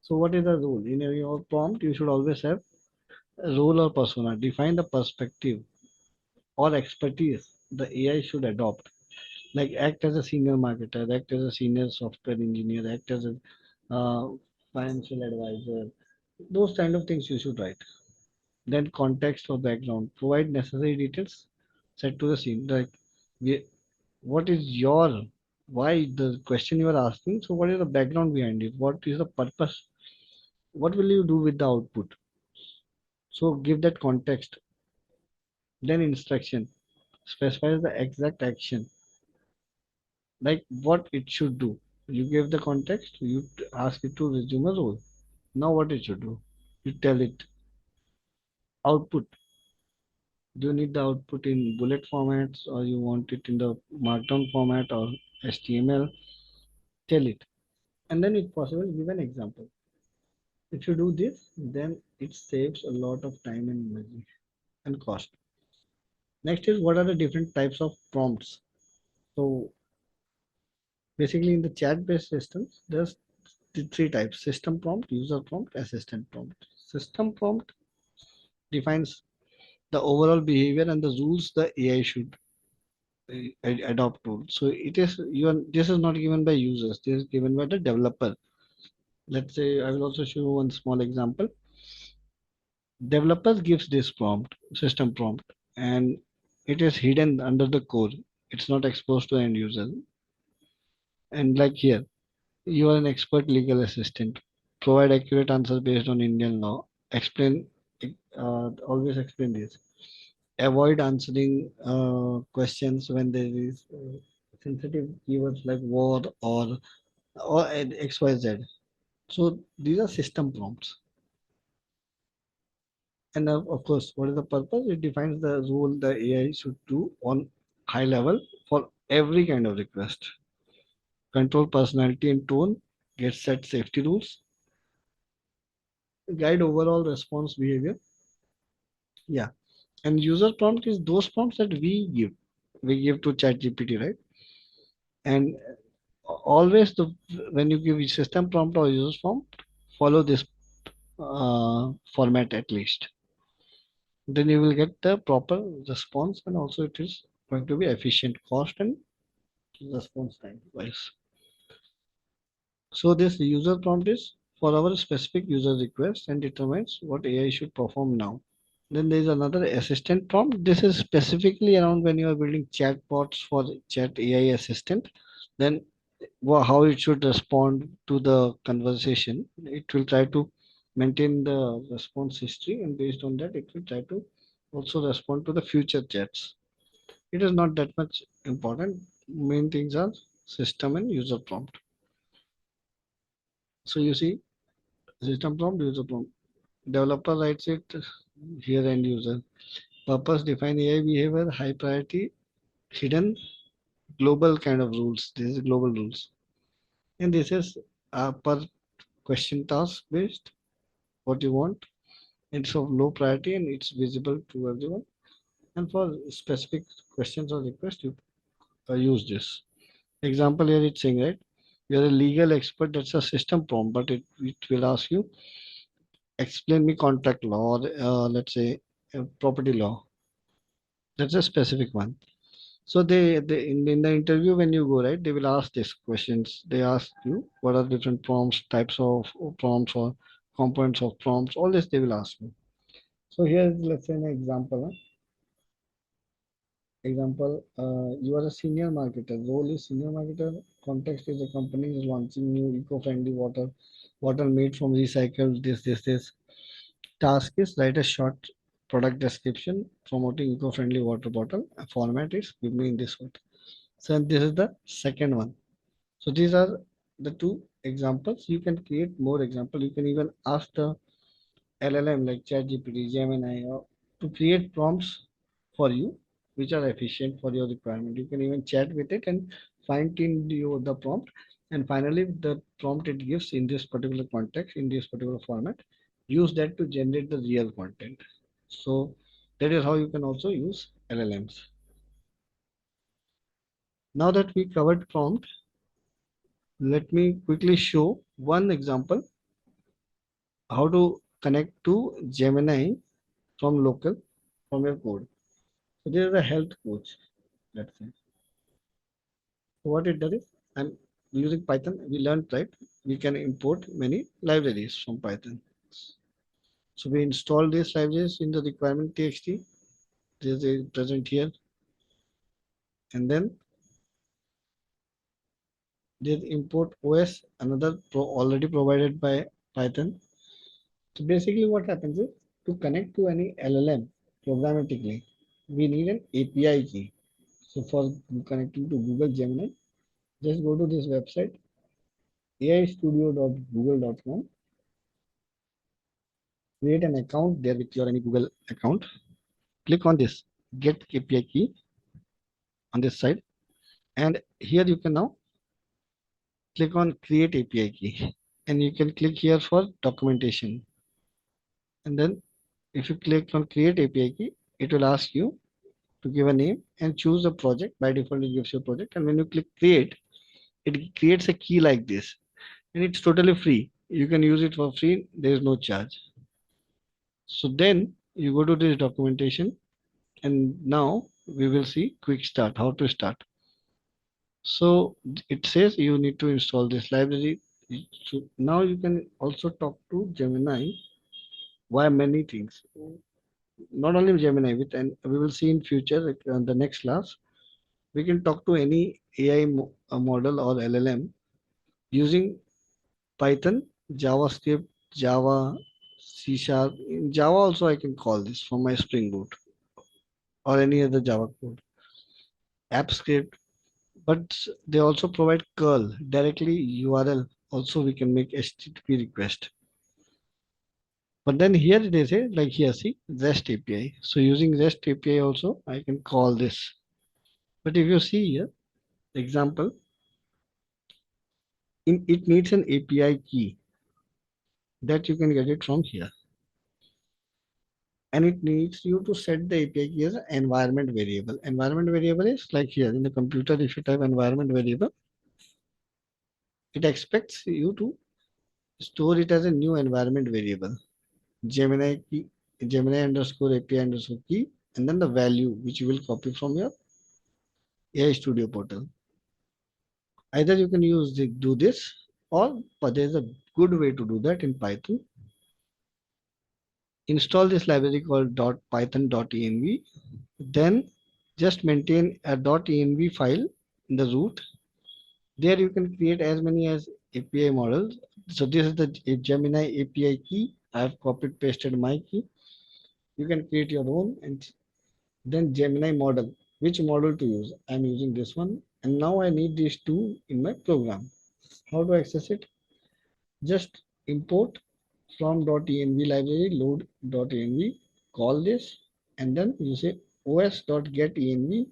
So what is the rule? In your prompt, you should always have a role or persona. Define the perspective or expertise the AI should adopt. Like act as a senior marketer, act as a senior software engineer, act as a financial advisor. Those kind of things you should write. Then context or background. Provide necessary details set to the scene. Like we, what is your why the question you are asking? So what is the background behind it? What is the purpose? What will you do with the output? So give that context. Then instruction specifies the exact action, like what it should do. You give the context, you ask it to resume a role. Now what it should do? You tell it output. Do you need the output in bullet formats or you want it in the markdown format or HTML? Tell it. And then if possible, give an example. If you do this, then it saves a lot of time and energy and cost. Next is what are the different types of prompts. So basically in the chat-based systems, there's three types: system prompt, user prompt, assistant prompt. System prompt defines the overall behavior and the rules the AI should adopt to. So it is this is not given by users, this is given by the developer. Let's say I will also show one small example. Developers gives this prompt, system prompt, and it is hidden under the code. It's not exposed to end user. And like here, you are an expert legal assistant. Provide accurate answers based on Indian law. Explain, always explain this. Avoid answering questions when there is sensitive keywords like war or XYZ. So these are system prompts. And of course, what is the purpose? It defines the rule the AI should do on high level for every kind of request. Control personality and tone, get set safety rules, guide overall response behavior. Yeah. And user prompt is those prompts that we give. We give to ChatGPT, right? And always when you give a system prompt or user prompt, follow this format at least. Then you will get the proper response, and also it is going to be efficient cost and response time wise. So this user prompt is for our specific user request and determines what AI should perform now. Then there is another assistant prompt. This is specifically around when you are building chatbots for chat AI assistant. Then how it should respond to the conversation. It will try to maintain the response history, and based on that, it will try to also respond to the future chats. It is not that much important. Main things are system and user prompt. So you see, system prompt, user prompt. Developer writes it here, end user. Purpose define AI behavior, high priority, hidden global kind of rules. This is global rules. And this is per question task based, what you want. It's of low priority and it's visible to everyone. And for specific questions or requests, you use this. Example here it's saying, right? You're a legal expert, that's a system prompt, but it will ask you, explain me contract law or let's say property law. That's a specific one. So they in the interview when you go, right, they will ask these questions. They ask you what are different prompts, types of prompts or components of prompts. All this they will ask you. So here is, let's say, an example. Example, you are a senior marketer. Role is senior marketer. Context is the company is launching new eco-friendly water made from recycled this. Task is write a short product description promoting eco-friendly water bottle. Format is give me in this one. So this is the second one. So these are the two examples. You can create more example. You can even ask the LLM like ChatGPT, Gemini, or to create prompts for you, which are efficient for your requirement. You can even chat with it and fine tune the prompt. And finally, the prompt it gives in this particular context, in this particular format, use that to generate the real content. So that is how you can also use LLMs. Now that we covered prompt, let me quickly show one example how to connect to Gemini from local from your code. So this is a health coach, let's say. So what it does is, I'm using Python. We learned, right? We can import many libraries from Python. So we install these libraries in the requirement txt. This is present here, and then there's import OS, another already provided by Python. So basically, what happens is to connect to any LLM programmatically, we need an API key. So for connecting to Google Gemini, just go to this website aistudio.google.com, create an account there with your any Google account. Click on this get API key on this side, and here you can now click on create API key, and you can click here for documentation. And then if you click on create API key, it will ask you to give a name and choose a project. By default, it gives you a project, and when you click create, it creates a key like this, and it's totally free. You can use it for free. There is no charge. So then you go to this documentation, and now we will see quick start, how to start. So it says you need to install this library. So now you can also talk to Gemini via many things. Not only Gemini, with and we will see in future like, the next class. We can talk to any AI model or LLM using Python, JavaScript, Java, C Sharp. In Java also I can call this from my Spring Boot or any other Java code. App script, but they also provide curl directly URL. Also, we can make HTTP request. But then here they say like here, see REST API. So using REST API also, I can call this. But if you see here, example, it needs an API key that you can get it from here. And it needs you to set the API key as an environment variable. Environment variable is like here in the computer, if you type environment variable, it expects you to store it as a new environment variable. Gemini key, Gemini underscore API underscore key, and then the value which you will copy from your AI Studio portal. Either you can do this, or but there's a good way to do that in Python. Install this library called .python.env. Then just maintain a .env file in the root. There you can create as many as API models. So this is the Gemini API key. I have copied pasted my key. You can create your own, and then Gemini model. Which model to use? I'm using this one. And now I need these two in my program. How to access it? Just import from .env library, load .env, call this, and then you say os.getEnv,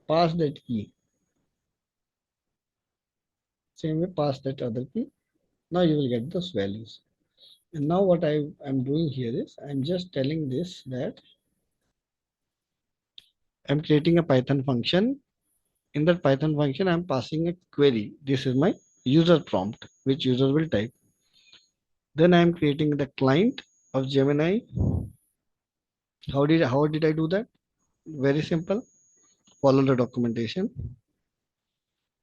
pass that key. Same way, pass that other key. Now you will get those values. And now what I am doing here is I'm just telling this that I'm creating a Python function. In that Python function, I'm passing a query. This is my user prompt, which user will type. Then I'm creating the client of Gemini. How did I do that? Very simple. follow the documentation.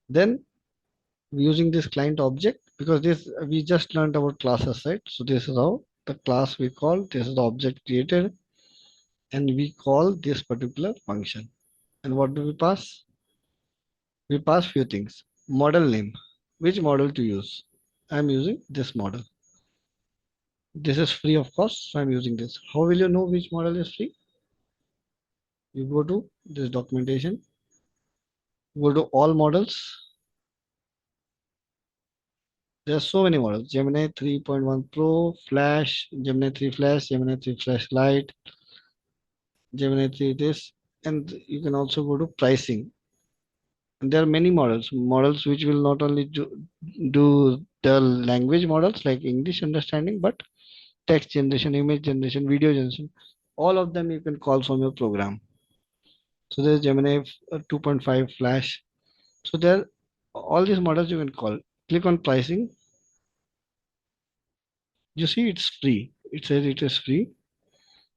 Then using this client object, because this we just learned about classes, right? So this is how the class we call, this is the object created, and we call this particular function. And what do we pass? We pass few things. Model name, which model to use. I'm using this model. This is free of cost, so I'm using this. How will you know which model is free? You go to this documentation, go to all models. There are so many models: Gemini 3.1 Pro, Flash, Gemini 3 Flash, Gemini 3 Flash Lite, Gemini 3 this, and you can also go to pricing. And there are many models which will not only do the language models like English understanding, but text generation, image generation, video generation. All of them you can call from your program. So there's Gemini 2.5 Flash. So there, all these models you can call. Click on pricing. You see it's free. It says it is free.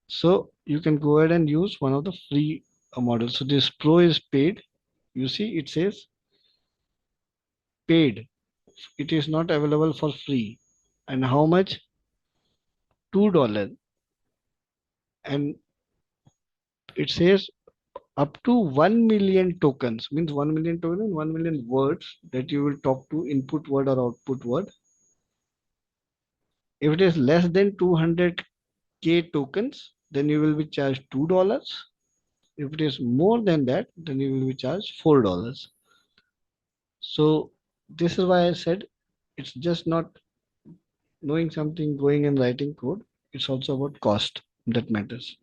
So you can go ahead and use one of the free models. So this Pro is paid. You see it says paid. It is not available for free. And how much? $2. And it says up to 1 million tokens, means 1 million tokens, 1 million words that you will talk to, input word or output word. If it is less than 200K tokens, then you will be charged $2. If it is more than that, then you will be charged $4. So this is why I said it's just not knowing something, going and writing code. It's also about cost that matters.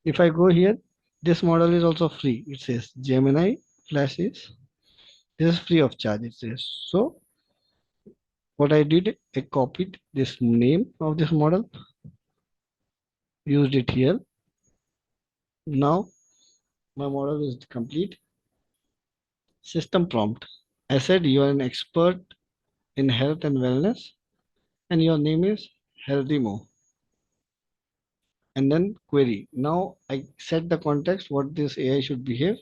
If I go here, this model is also free. It says Gemini Flash is, this is free of charge. It says. So what I did, I copied this name of this model, used it here. Now my model is complete. System prompt. I said you are an expert in health and wellness, and your name is Healthymo. And then query. Now I set the context what this AI should behave.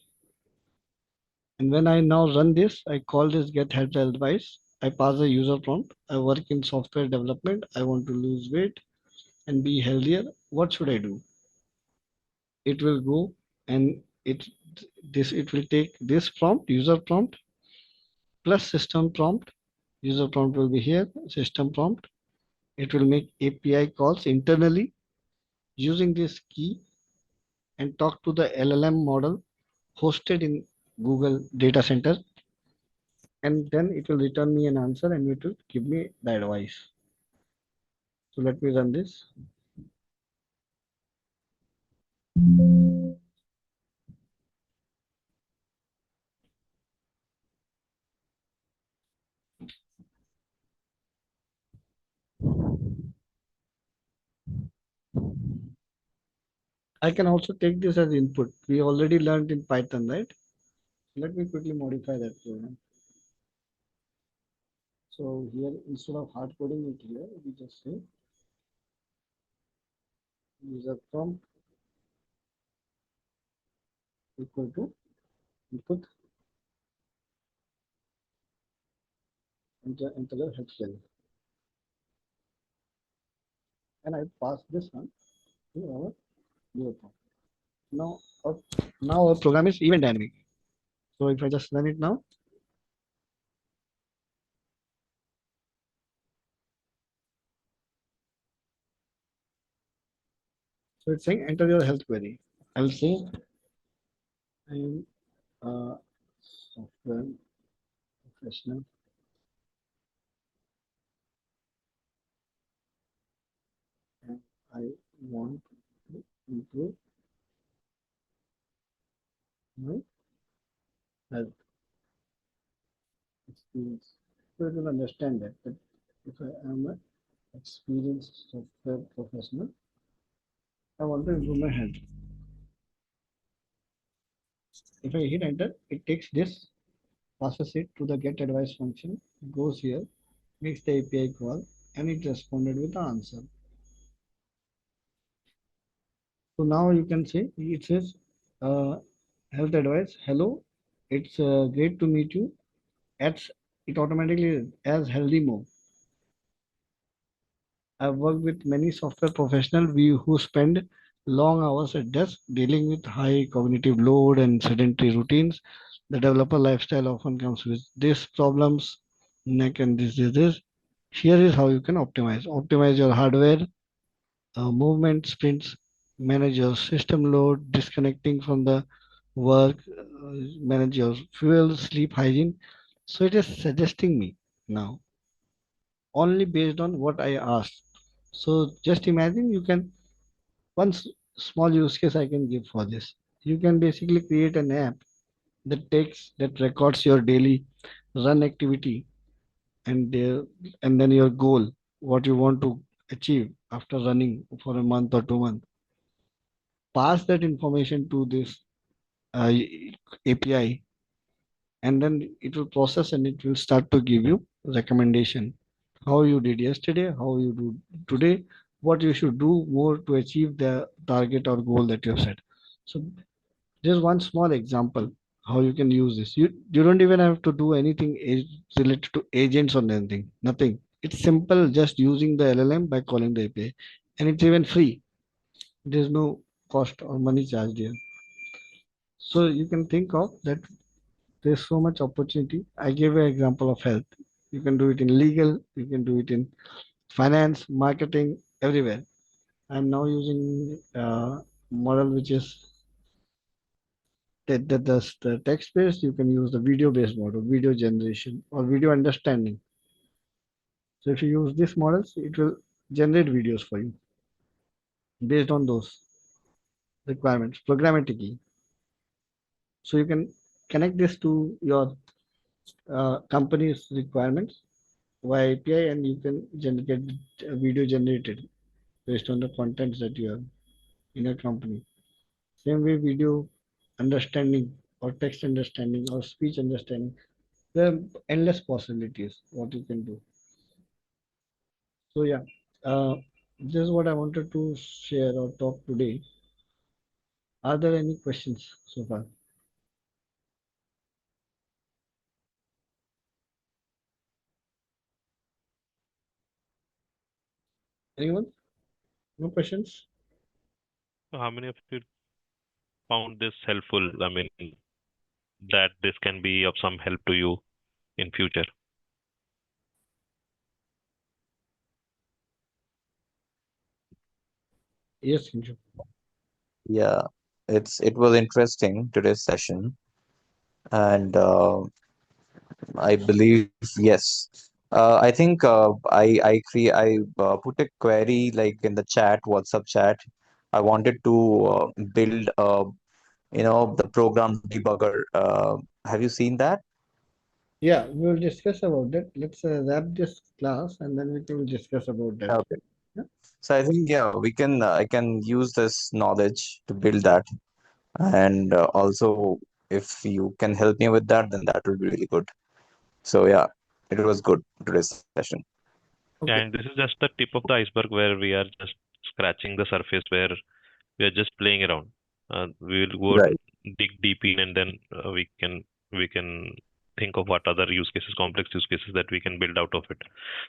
And when I now run this, I call this get health advice. I pass a user prompt. I work in software development. I want to lose weight and be healthier. What should I do? It will go and it will take this prompt, user prompt, plus system prompt. User prompt will be here, system prompt. It will make API calls internally using this key and talk to the LLM model hosted in Google data center. And then it will return me an answer and it will give me the advice. So let me run this. I can also take this as input. We already learned in Python, right? Let me quickly modify that program. So here, instead of hard coding it here, we just say user prompt equal to input, enter the health query. And I pass this one to our user prompt. Now our program is event dynamic. So if I just run it now, so it's saying enter your health query. I will say I am a software professional and I want to improve my health experience. So it will understand that if I am an experienced software professional, I want to improve my health. If I hit enter, it takes this, passes it to the get advice function, goes here, makes the API call, and it responded with the answer. So now you can say it says health advice. Hello, it's great to meet you. It's, it automatically as healthy mode. I've worked with many software professionals who spend long hours at desk dealing with high cognitive load and sedentary routines. The developer lifestyle often comes with these problems, neck and this. Here is how you can optimize. Optimize your hardware, movement sprints, manage your system load, disconnecting from the work, manage your fuel, sleep hygiene. So it is suggesting me now only based on what I asked. So just imagine you can small use case I can give for this. You can basically create an app that records your daily run activity and then your goal, what you want to achieve after running for a month or 2 months. Pass that information to this API, and then it will process and it will start to give you recommendation how you did yesterday, how you do today, what you should do more to achieve the target or goal that you have set. So just one small example how you can use this. You don't even have to do anything related to agents or anything. Nothing. It's simple just using the LLM by calling the API, and it's even free. There's no cost or money charged here. So you can think of that there's so much opportunity. I gave an example of health. You can do it in legal, you can do it in finance, marketing, everywhere. I'm now using model which is the text based. You can use the video based model, video generation or video understanding. So if you use these models, it will generate videos for you based on those requirements programmatically. So you can connect this to your company's requirements via API, and you can generate a video generated based on the contents that you have in a company. Same way, video understanding or text understanding or speech understanding. There are endless possibilities what you can do. So yeah, uh, this is what I wanted to share or talk today. Are there any questions so far? Anyone? No questions? So how many of you found this helpful? I mean, that this can be of some help to you in future. Yes, Kinshuk. Yeah, it was interesting today's session, and I believe yes. I think I put a query like in the chat, WhatsApp chat. I wanted to build the program debugger. Have you seen that? Yeah, we will discuss about that. Let's wrap this class and then we will discuss about that. Okay. Yeah? So I think yeah, we can I can use this knowledge to build that, and also if you can help me with that, then that will be really good. So yeah, it was good today's session. Okay. And this is just the tip of the iceberg where we are just scratching the surface, where we are just playing around. We will go Right. dig deep in, and then we can think of what other use cases, complex use cases that we can build out of it.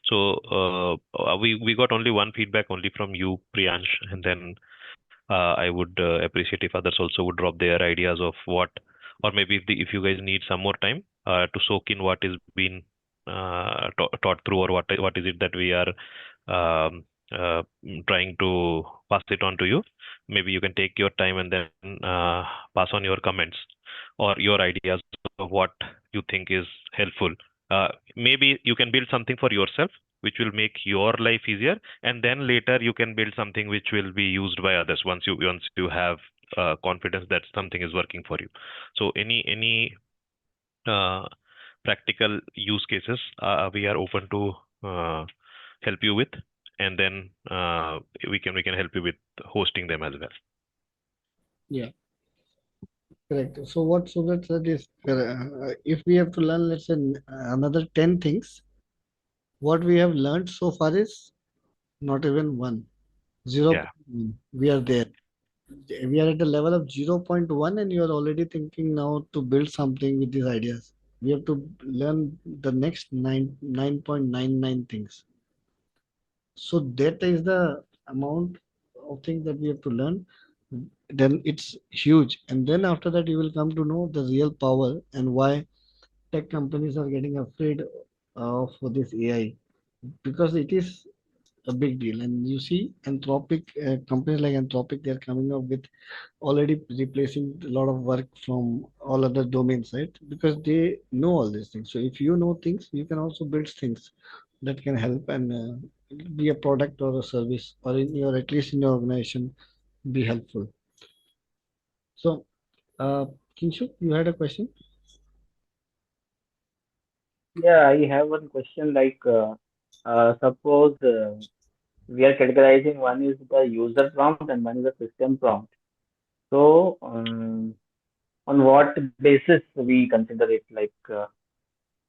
So we got only one feedback only from you, Priyansh, and then I would appreciate if others also would drop their ideas of what, or maybe if you guys need some more time to soak in what is being taught through, or what is it that we are um, trying to pass it on to you. Maybe you can take your time and then pass on your comments or your ideas of what you think is helpful. Maybe you can build something for yourself which will make your life easier, and then later you can build something which will be used by others once you have confidence that something is working for you. So any uh, practical use cases we are open to help you with, and then we can help you with hosting them as well. Yeah, correct. So what Sugat said is, if we have to learn, let's say, another 10 things, what we have learned so far is not even one, Yeah. 0.1. We are there. We are at the level of 0.1 and you are already thinking now to build something with these ideas. We have to learn the next 9.99 things. So that is the amount of things that we have to learn. Then it's huge. And then after that, you will come to know the real power and why tech companies are getting afraid of this AI, because it is a big deal. And you see, Anthropic companies like Anthropic, they are coming up with already replacing a lot of work from all other domains, right? Because they know all these things. So if you know things, you can also build things that can help and be a product or a service, or in your at least in your organization, be helpful. So, uh, Kinshuk, you had a question? Yeah, I have one question. Suppose we are categorizing, one is the user prompt and one is the system prompt. So, on what basis we consider it?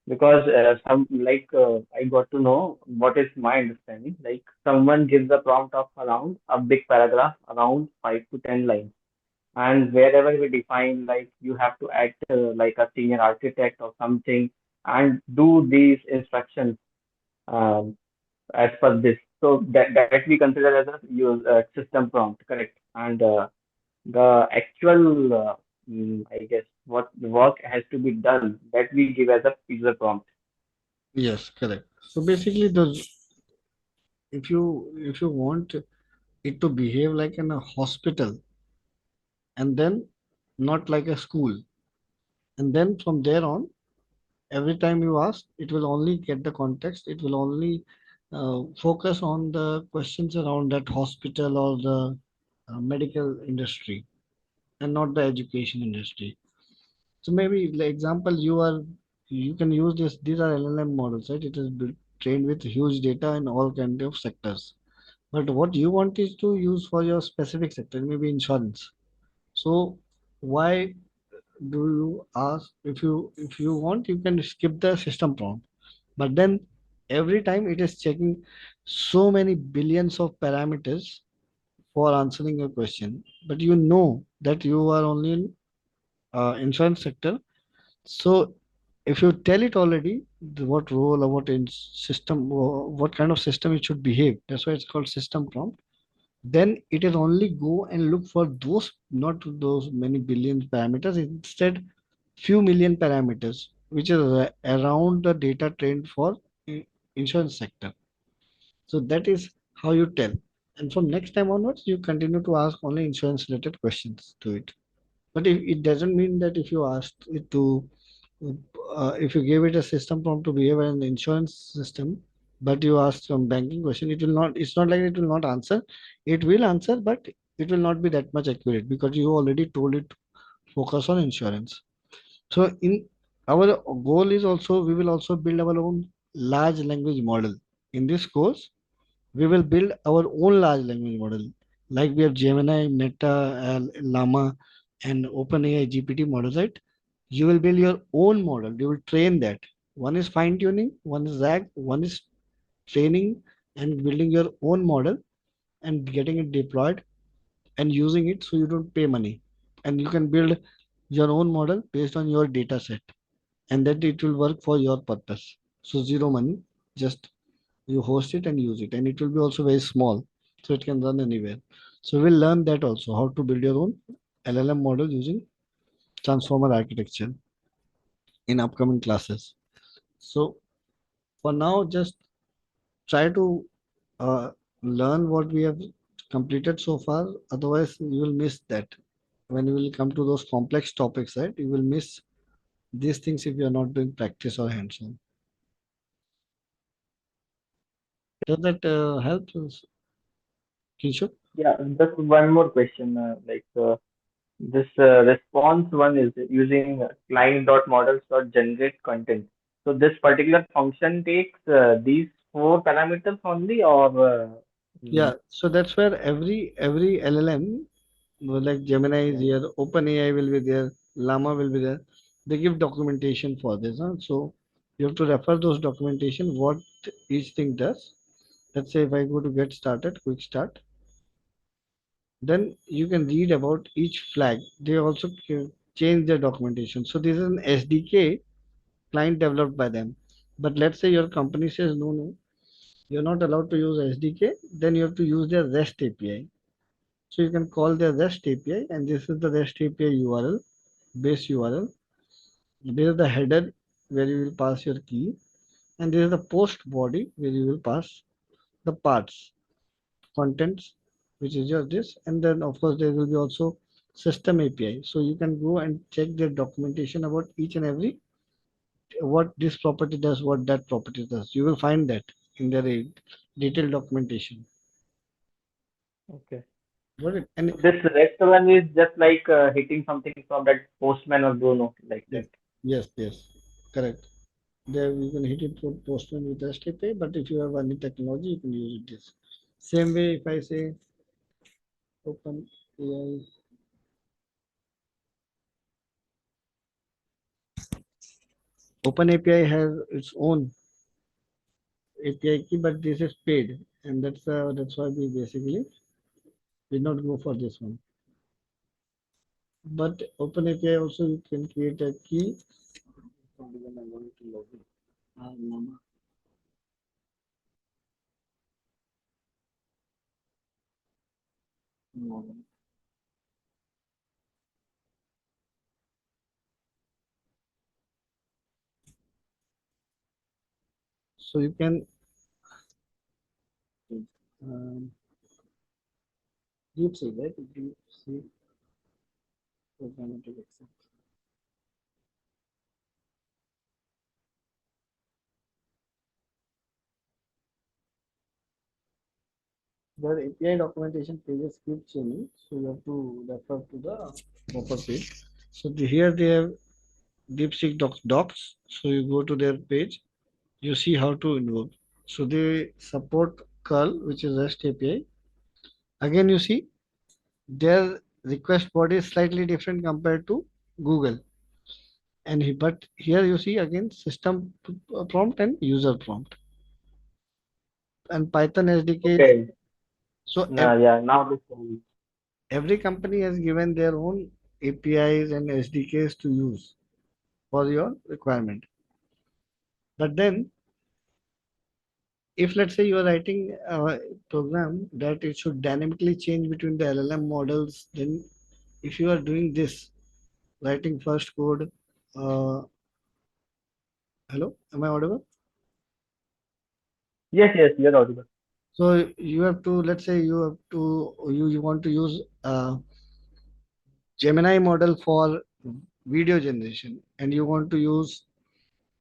Because I got to know what is my understanding. Like someone gives a prompt of around a big paragraph, around 5 to 10 lines, and wherever we define, like you have to act like a senior architect or something, and do these instructions um, as per this. So that we consider as a system prompt, correct? And the actual, I guess, what work has to be done, that we give as a user prompt. Yes, correct. So basically, if you want it to behave like in a hospital, and then not like a school, and then from there on, every time you ask, it will only get the context. It will only focus on the questions around that hospital or the medical industry, and not the education industry. So maybe, like example, you can use this. These are LLM models, right? It is trained with huge data in all kind of sectors. But what you want is to use for your specific sector, maybe insurance. So why do you ask? If you want, you can skip the system prompt. But then every time it is checking so many billions of parameters for answering your question. But you know that you are only in insurance sector. So if you tell it already what role or what in system, what kind of system it should behave, that's why it's called system prompt. Then it is only go and look for those, not those many billion parameters, instead few million parameters, which is around the data trained for insurance sector. So that is how you tell. And from next time onwards, you continue to ask only insurance related questions to it. But if, it doesn't mean that if you ask it to, if you give it a system prompt to behave an insurance system, but you ask some banking question, it will not. It's not like it will not answer. It will answer, but it will not be that much accurate because you already told it to focus on insurance. So in our goal is also, we will also build our own large language model. In this course, we will build our own large language model. Like we have Gemini, Meta, Llama, and OpenAI GPT models, right? You will build your own model. You will train that. One is fine tuning, one is RAG, one is training and building your own model and getting it deployed and using it so you don't pay money. And you can build your own model based on your data set, and that it will work for your purpose. So zero money, just you host it and use it, and it will be also very small, so it can run anywhere. So we'll learn that also, how to build your own LLM model using transformer architecture in upcoming classes. So for now, just try to uh, learn what we have completed so far. Otherwise, you will miss that. When you will come to those complex topics, right, you will miss these things if you are not doing practice or hands-on. Does that help, Kinshuk? Yeah, just one more question. This response one is using client.models dot generate content. So this particular function takes these four parameters only, or Yeah, so that's where every LLM, like Gemini is yeah. here, OpenAI will be there, Llama will be there. They give documentation for this, huh? So you have to refer those documentation what each thing does. Let's say if I go to get started, quick start. Then you can read about each flag. They also change their documentation. So this is an SDK client developed by them. But let's say your company says no, no, you're not allowed to use SDK. Then you have to use their REST API. So you can call their REST API, and this is the REST API URL, base URL. This is the header where you will pass your key, and this is the post body where you will pass the parts, contents, which is your this, and then of course there will be also system API. So you can go and check their documentation about each and every what this property does, what that property does. You will find that in their detailed documentation. Okay. Got it? And So this rest one is just like hitting something from that Postman or Bruno, like yes, that. yes, yes, correct. There you can hit it for Postman with HTTP, but if you have any technology, you can use it this. Same way, if I say open AI, Open API has its own API key, but this is paid, and that's why we basically did not go for this one. But Open API also you can create a key. So you can um, deep see, right? Deep see programmatic access. The API documentation pages keep changing, so you have to refer to the proper page. So here they have DeepSeek docs. So you go to their page, you see how to invoke. So they support curl, which is REST API. Again, you see their request body is slightly different compared to Google. And but here you see again system prompt and user prompt. And Python SDK. Okay. So Yeah. Now this one. every company has given their own APIs and SDKs to use for your requirement. But then, if let's say you are writing a program that it should dynamically change between the LLM models, then if you are doing this, writing first code, uh, hello, am I audible? Yes, you're audible. So you have to, let's say you want to use Gemini model for video generation, and you want to use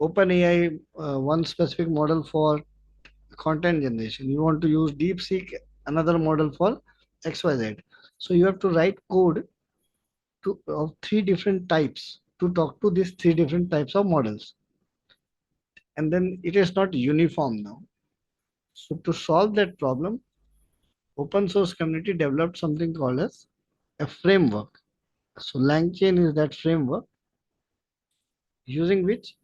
OpenAI one specific model for content generation. You want to use DeepSeek another model for XYZ. So you have to write code of three different types to talk to these three different types of models, and then it is not uniform now. So to solve that problem, open source community developed something called as a framework. So LangChain is that framework using which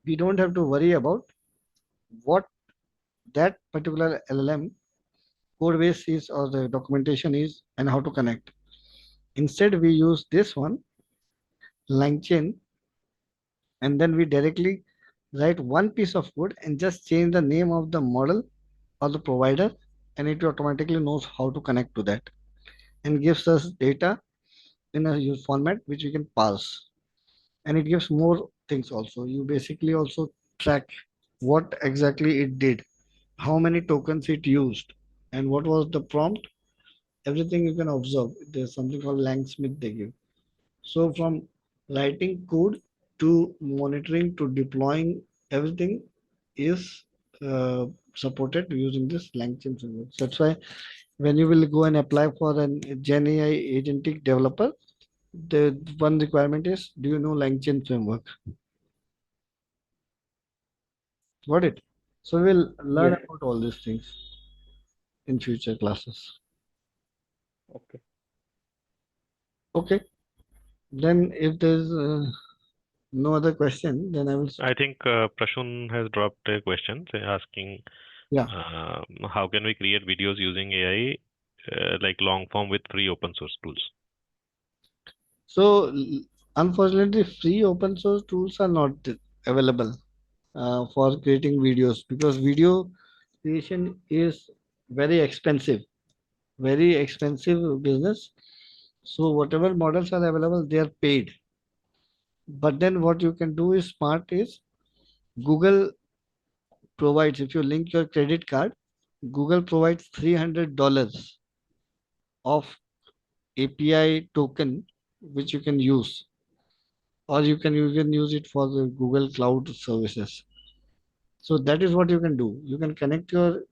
we don't have to worry about what that particular LLM code base is or the documentation is and how to connect. Instead, we use this one, LangChain, and then we directly write one piece of code and just change the name of the model or the provider, and it automatically knows how to connect to that and gives us data in a format which we can parse. And it gives more things also. You basically also track what exactly it did, how many tokens it used, and what was the prompt. Everything you can observe. There's something called Langsmith they give. So from writing code to monitoring to deploying, everything is supported using this LangChain framework. So that's why when you will go and apply for an Gen AI agentic developer, the one requirement is, do you know LangChain framework? Got it? So we'll learn Yes. about all these things in future classes. Okay. Okay. Then if there's no other question, then I will. I think Prashun has dropped a question asking Yeah. how can we create videos using AI like long form with free open source tools? So, unfortunately, free open source tools are not available for creating videos, because video creation is very expensive business. So, whatever models are available, they are paid. But then, what you can do is smart is Google provides, if you link your credit card, Google provides $300 of API token which you can use, or you can use it for the Google Cloud services. So that is what you can do. You can connect your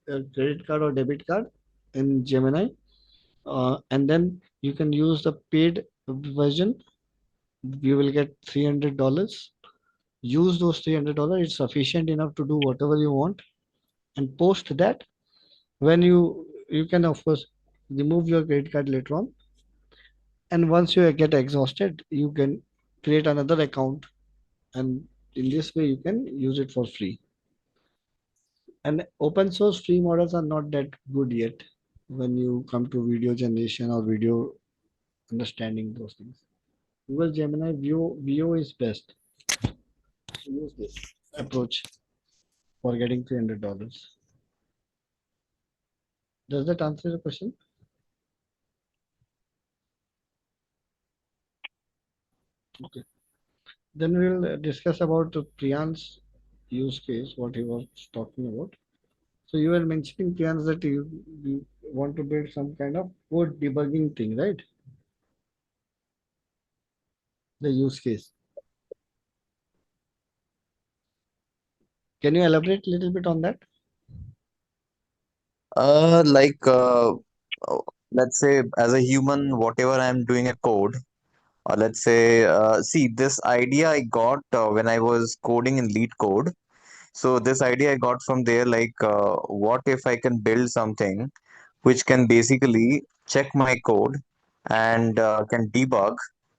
credit card or debit card in Gemini, and then you can use the paid version. You will get $300. Use those $300. It's sufficient enough to do whatever you want. And post that, when you can of course remove your credit card later on. And once you get exhausted, you can create another account, and in this way you can use it for free. And open source free models are not that good yet when you come to video generation or video understanding those things. Google Gemini Vio is best. Use this approach for getting $300. Does that answer the question? Okay. Then we'll discuss about Priyan's use case, what he was talking about. So you were mentioning, Priyan's, that you want to build some kind of code debugging thing, right? The use case. Can you elaborate a little bit on that? Like let's say as a human, whatever I'm doing a code, or let's say, see, this idea I got when I was coding in lead code. So this idea I got from there, like, what if I can build something which can basically check my code and can debug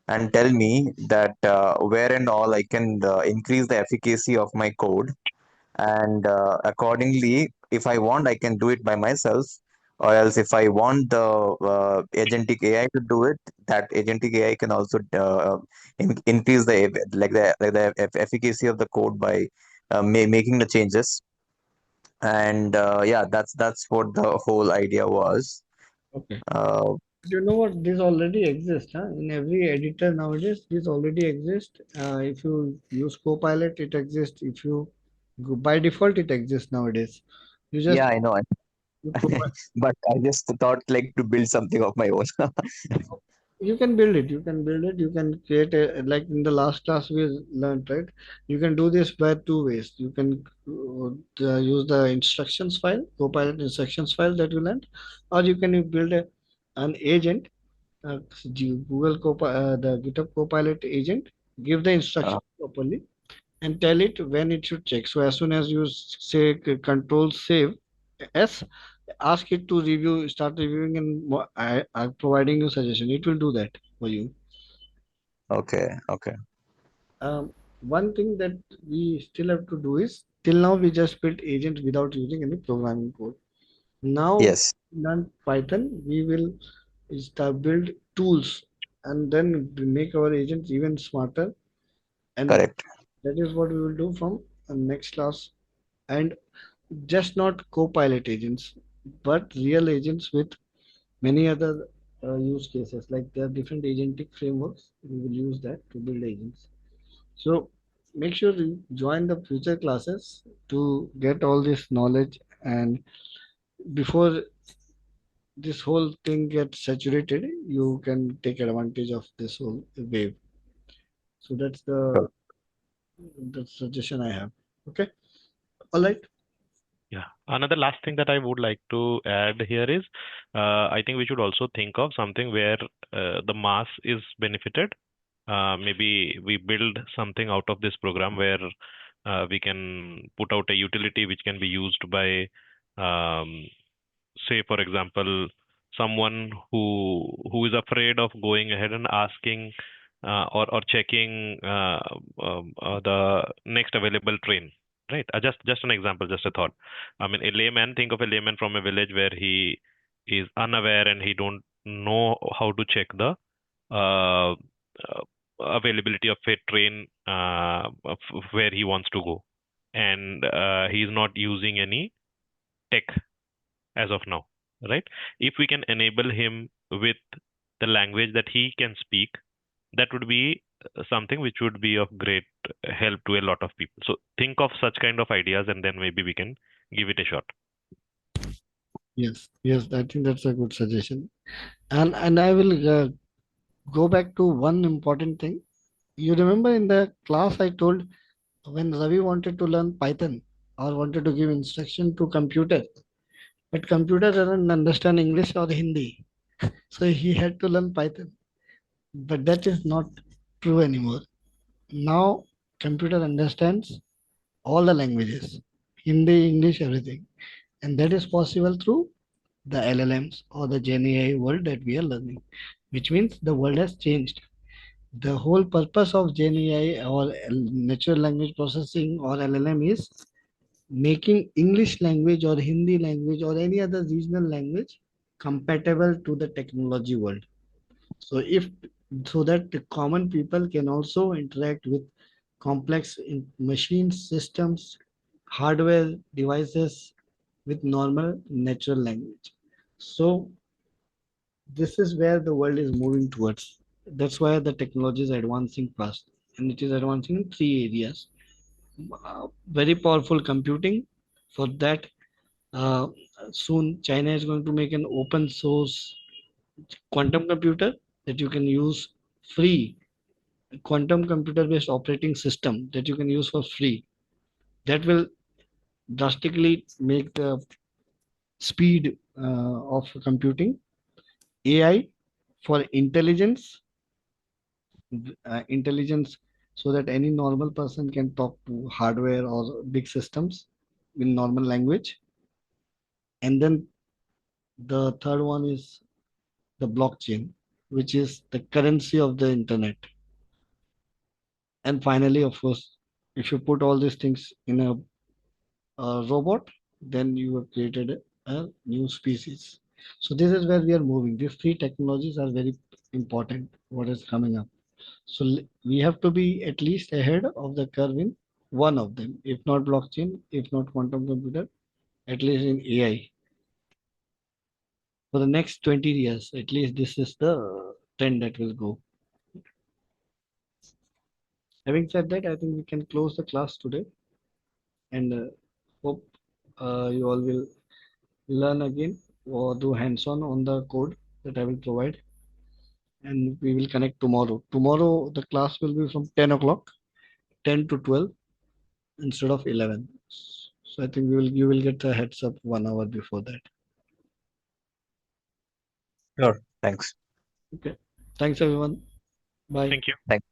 and tell me that where and all I can increase the efficacy of my code, and accordingly, if I want, I can do it by myself, or else if I want the agentic AI to do it, that agentic AI can also increase the efficacy of the code by making the changes. And yeah, that's what the whole idea was. Okay. uh, You know what? This already exists, huh? In every editor nowadays, this already exists. If you use Copilot, it exists. If you go by default, it exists nowadays. You just yeah, I know. you provide. But I just thought like to build something of my own. You can build it. You can build it. You can create a, like in the last class we learned, right? You can do this by two ways. You can use the instructions file, Copilot instructions file that you learned, or you can build an agent, the GitHub Copilot agent, give the uh, instruction properly and tell it when it should check. So as soon as you say control save S, ask it to review, start reviewing, and I providing you suggestion. It will do that for you. okay, okay. One thing that we still have to do is, till now we just built agents without using any programming code. Now, Yes, learn Python, we will start build tools and then make our agents even smarter. And correct. that is what we will do from next class. And just not co-pilot agents, but real agents with many other use cases. Like there are different agentic frameworks. We will use that to build agents. So make sure you join the future classes to get all this knowledge, and before this whole thing gets saturated, you can take advantage of this whole wave. So that's the suggestion I have. Okay. All right. Yeah. Another last thing that I would like to add here is, I think we should also think of something where the mass is benefited. Maybe we build something out of this program where we can put out a utility which can be used by, um, say, for example, someone who is afraid of going ahead and asking or checking the next available train, right? Just an example, just a thought. I mean, a layman, think of a layman from a village where he is unaware and he don't know how to check the uh, availability of a train where he wants to go, and he is not using any tech as of now, right? If we can enable him with the language that he can speak, that would be something which would be of great help to a lot of people. So think of such kind of ideas, and then maybe we can give it a shot. Yes, yes, I think that's a good suggestion. And I will go back to one important thing. You remember in the class I told when Ravi wanted to learn Python or wanted to give instruction to computer, but computer doesn't understand English or Hindi, so he had to learn Python. But that is not true anymore. Now computer understands all the languages, Hindi, English, everything, and that is possible through the LLMs or the Gen AI world that we are learning, which means the world has changed. The whole purpose of Gen AI or natural language processing or LLM is making English language or Hindi language or any other regional language compatible to the technology world. So if so that the common people can also interact with complex machines, systems, hardware devices with normal natural language. So this is where the world is moving towards. That's why the technology is advancing fast, and it is advancing in three areas. Very powerful computing. For that, uh, soon China is going to make an open source quantum computer that you can use free, quantum computer based operating system that you can use for free. That will drastically make the speed of computing. AI for intelligence, so that any normal person can talk to hardware or big systems in normal language. And then the third one is the blockchain, which is the currency of the internet. And finally, of course, if you put all these things in a robot, then you have created a new species. So this is where we are moving. These three technologies are very important. What is coming up? So we have to be at least ahead of the curve in one of them. If not blockchain, if not quantum computer, at least in AI. For the next 20 years, at least this is the trend that will go. Having said that, I think we can close the class today, and hope you all will learn again or do hands-on on the code that I will provide, and we will connect tomorrow. Tomorrow the class will be from 10 o'clock, 10 to 12 instead of 11. So I think you will get a heads up 1 hour before that. Sure. Thanks. Okay. Thanks everyone. Bye. Thank you. Thanks.